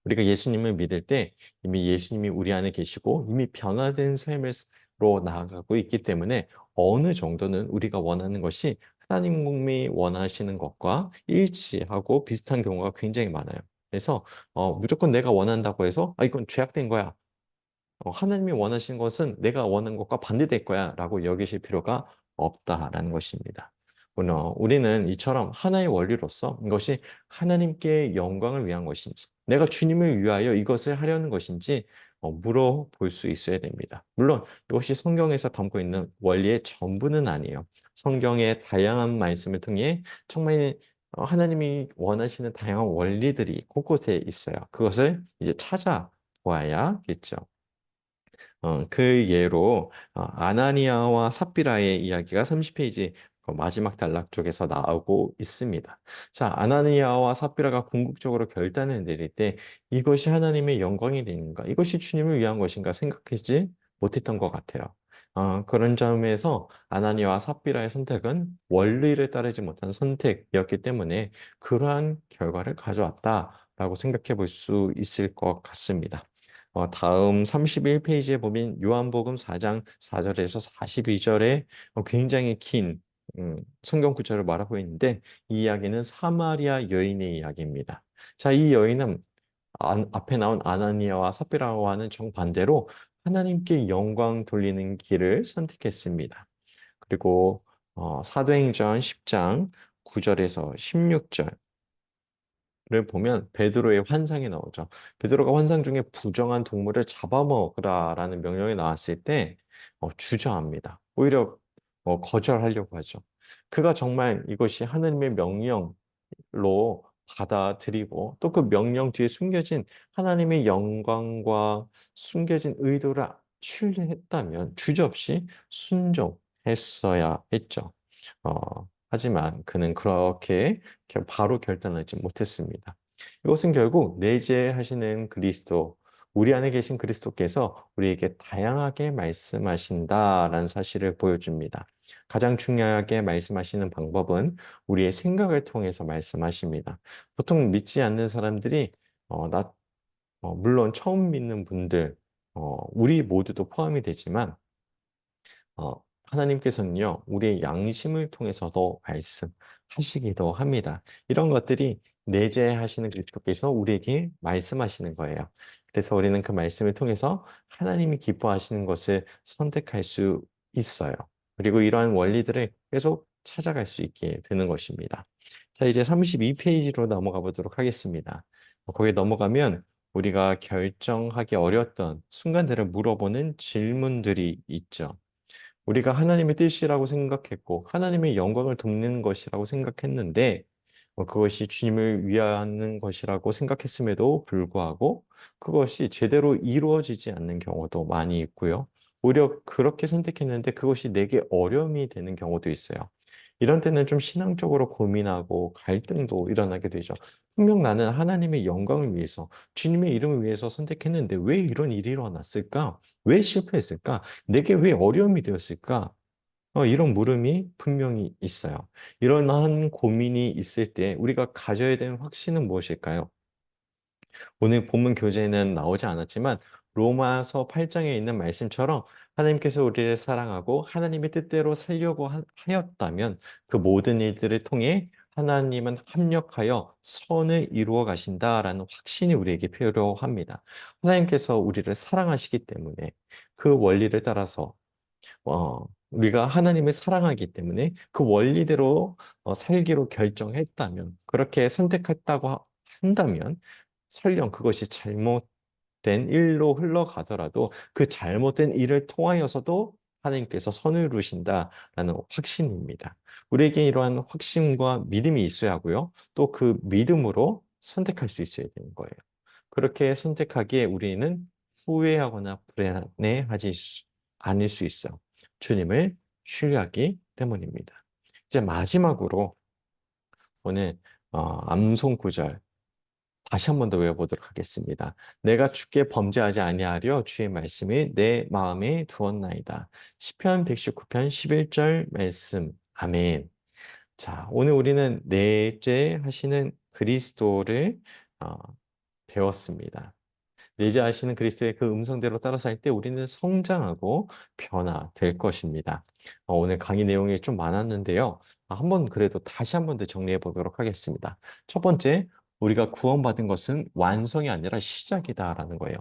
우리가 예수님을 믿을 때 이미 예수님이 우리 안에 계시고 이미 변화된 삶으로 나아가고 있기 때문에 어느 정도는 우리가 원하는 것이 하나님이 원하시는 것과 일치하고 비슷한 경우가 굉장히 많아요. 그래서 무조건 내가 원한다고 해서 이건 죄악된 거야. 하나님이 원하시는 것은 내가 원하는 것과 반대될 거야 라고 여기실 필요가 없다라는 것입니다. 우리는 이처럼 하나의 원리로서 이것이 하나님께 영광을 위한 것인지, 내가 주님을 위하여 이것을 하려는 것인지 물어볼 수 있어야 됩니다. 물론 이것이 성경에서 담고 있는 원리의 전부는 아니에요. 성경의 다양한 말씀을 통해 정말 하나님이 원하시는 다양한 원리들이 곳곳에 있어요. 그것을 이제 찾아보아야겠죠. 그 예로 아나니아와 삽비라의 이야기가 30페이지 마지막 단락 쪽에서 나오고 있습니다. 자, 아나니아와 삽비라가 궁극적으로 결단을 내릴 때 이것이 하나님의 영광이 되는가, 이것이 주님을 위한 것인가 생각하지 못했던 것 같아요. 그런 점에서 아나니아와 삽비라의 선택은 원리를 따르지 못한 선택이었기 때문에 그러한 결과를 가져왔다라고 생각해 볼 수 있을 것 같습니다. 다음 31페이지에 보면 요한복음 4장 4절에서 42절에 굉장히 긴 성경 구절을 말하고 있는데 이 이야기는 사마리아 여인의 이야기입니다. 자, 이 여인은 앞에 나온 아나니아와 삽비라와는 정반대로 하나님께 영광 돌리는 길을 선택했습니다. 그리고 사도행전 10장 9절에서 16절을 보면 베드로의 환상이 나오죠. 베드로가 환상 중에 부정한 동물을 잡아먹으라라는 명령이 나왔을 때 주저합니다. 오히려 거절하려고 하죠. 그가 정말 이것이 하나님의 명령로 받아들이고 또 그 명령 뒤에 숨겨진 하나님의 영광과 숨겨진 의도를 신뢰했다면 주저없이 순종했어야 했죠. 하지만 그는 그렇게 바로 결단하지 못했습니다. 이것은 결국 내재하시는 그리스도, 우리 안에 계신 그리스도께서 우리에게 다양하게 말씀하신다라는 사실을 보여줍니다. 가장 중요하게 말씀하시는 방법은 우리의 생각을 통해서 말씀하십니다. 보통 믿지 않는 사람들이 물론 처음 믿는 분들, 우리 모두도 포함이 되지만 하나님께서는요, 우리의 양심을 통해서도 말씀하시기도 합니다. 이런 것들이 내재하시는 그리스도께서 우리에게 말씀하시는 거예요. 그래서 우리는 그 말씀을 통해서 하나님이 기뻐하시는 것을 선택할 수 있어요. 그리고 이러한 원리들을 계속 찾아갈 수 있게 되는 것입니다. 자, 이제 32페이지로 넘어가 보도록 하겠습니다. 거기에 넘어가면 우리가 결정하기 어려웠던 순간들을 물어보는 질문들이 있죠. 우리가 하나님의 뜻이라고 생각했고 하나님의 영광을 돕는 것이라고 생각했는데 그것이 주님을 위하는 것이라고 생각했음에도 불구하고 그것이 제대로 이루어지지 않는 경우도 많이 있고요. 오히려 그렇게 선택했는데 그것이 내게 어려움이 되는 경우도 있어요. 이런 때는 좀 신앙적으로 고민하고 갈등도 일어나게 되죠. 분명 나는 하나님의 영광을 위해서, 주님의 이름을 위해서 선택했는데 왜 이런 일이 일어났을까? 왜 실패했을까? 내게 왜 어려움이 되었을까? 이런 물음이 분명히 있어요. 이러한 고민이 있을 때 우리가 가져야 되는 확신은 무엇일까요? 오늘 본문 교재에는 나오지 않았지만 로마서 8장에 있는 말씀처럼 하나님께서 우리를 사랑하고 하나님의 뜻대로 살려고 하였다면 그 모든 일들을 통해 하나님은 합력하여 선을 이루어 가신다라는 확신이 우리에게 필요합니다. 하나님께서 우리를 사랑하시기 때문에 그 원리를 따라서 우리가 하나님을 사랑하기 때문에 그 원리대로 살기로 결정했다면, 그렇게 선택했다고 한다면, 설령 그것이 잘못된 일로 흘러가더라도 그 잘못된 일을 통하여서도 하나님께서 선을 이루신다라는 확신입니다. 우리에게 이러한 확신과 믿음이 있어야 하고요. 또 그 믿음으로 선택할 수 있어야 되는 거예요. 그렇게 선택하기에 우리는 후회하거나 불안해하지 않을 수 있어요. 주님을 신뢰하기 때문입니다. 이제 마지막으로 오늘 암송 구절 다시 한 번 더 외워보도록 하겠습니다. 내가 주께 범죄하지 아니하려 주의 말씀을 내 마음에 두었나이다. 시편 119편 11절 말씀. 아멘. 자, 오늘 우리는 넷째 하시는 그리스도를 어, 배웠습니다. 내재하시는 그리스도의 그 음성대로 따라 살 때 우리는 성장하고 변화될 것입니다. 오늘 강의 내용이 좀 많았는데요. 한번 그래도 다시 한 번 더 정리해 보도록 하겠습니다. 첫 번째, 우리가 구원받은 것은 완성이 아니라 시작이다라는 거예요.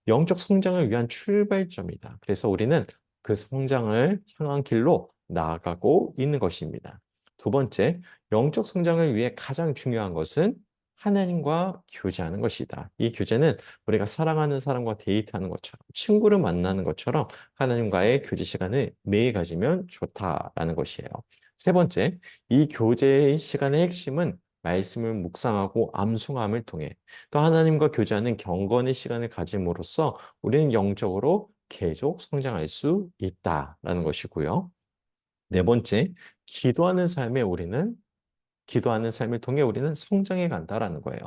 영적 성장을 위한 출발점이다. 그래서 우리는 그 성장을 향한 길로 나아가고 있는 것입니다. 두 번째, 영적 성장을 위해 가장 중요한 것은 하나님과 교제하는 것이다. 이 교제는 우리가 사랑하는 사람과 데이트하는 것처럼, 친구를 만나는 것처럼 하나님과의 교제 시간을 매일 가지면 좋다라는 것이에요. 세 번째, 이 교제의 시간의 핵심은 말씀을 묵상하고 암송함을 통해 또 하나님과 교제하는 경건의 시간을 가짐으로써 우리는 영적으로 계속 성장할 수 있다라는 것이고요. 네 번째, 기도하는 삶을 통해 우리는 성장해 간다라는 거예요.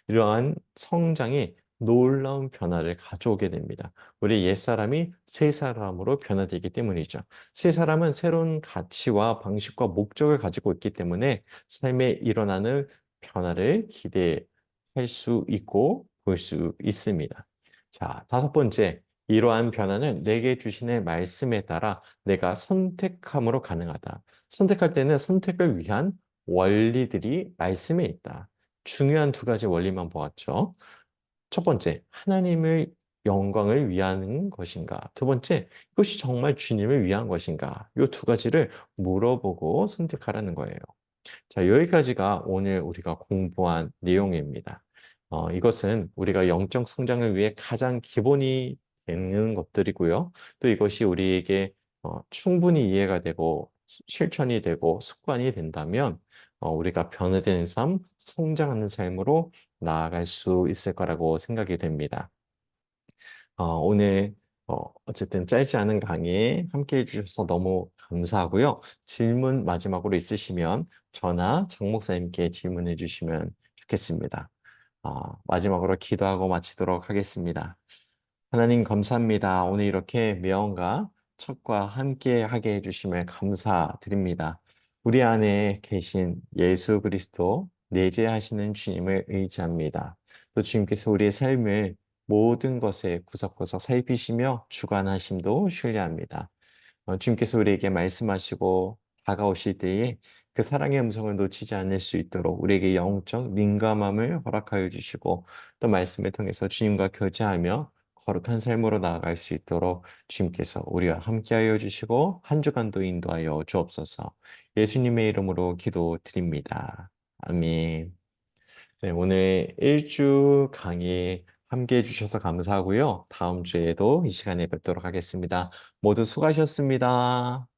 이러한 성장이 놀라운 변화를 가져오게 됩니다. 우리 옛사람이 새 사람으로 변화되기 때문이죠. 새 사람은 새로운 가치와 방식과 목적을 가지고 있기 때문에 삶에 일어나는 변화를 기대할 수 있고 볼 수 있습니다. 자, 다섯 번째, 이러한 변화는 내게 주시는 말씀에 따라 내가 선택함으로 가능하다. 선택할 때는 선택을 위한 원리들이 말씀에 있다. 중요한 두 가지 원리만 보았죠. 첫 번째, 하나님의 영광을 위한 것인가? 두 번째, 이것이 정말 주님을 위한 것인가? 이 두 가지를 물어보고 선택하라는 거예요. 자, 여기까지가 오늘 우리가 공부한 내용입니다. 이것은 우리가 영적 성장을 위해 가장 기본이 되는 것들이고요. 또 이것이 우리에게 충분히 이해가 되고 실천이 되고 습관이 된다면 우리가 변화되는 삶, 성장하는 삶으로 나아갈 수 있을 거라고 생각이 됩니다. 오늘 어쨌든 짧지 않은 강의에 함께 해주셔서 너무 감사하고요. 질문 마지막으로 있으시면 저나 장 목사님께 질문해 주시면 좋겠습니다. 마지막으로 기도하고 마치도록 하겠습니다. 하나님 감사합니다. 오늘 이렇게 명언과 첩과 함께 하게 해주심을 감사드립니다. 우리 안에 계신 예수 그리스도 내재하시는 주님을 의지합니다. 또 주님께서 우리의 삶을 모든 것에 구석구석 살피시며 주관하심도 신뢰합니다. 주님께서 우리에게 말씀하시고 다가오실 때에 그 사랑의 음성을 놓치지 않을 수 있도록 우리에게 영적 민감함을 허락하여 주시고 또 말씀을 통해서 주님과 교제하며 거룩한 삶으로 나아갈 수 있도록 주님께서 우리와 함께하여 주시고 한 주간도 인도하여 주옵소서. 예수님의 이름으로 기도드립니다. 아멘. 네, 오늘 일주 강의 함께 해주셔서 감사하고요. 다음 주에도 이 시간에 뵙도록 하겠습니다. 모두 수고하셨습니다.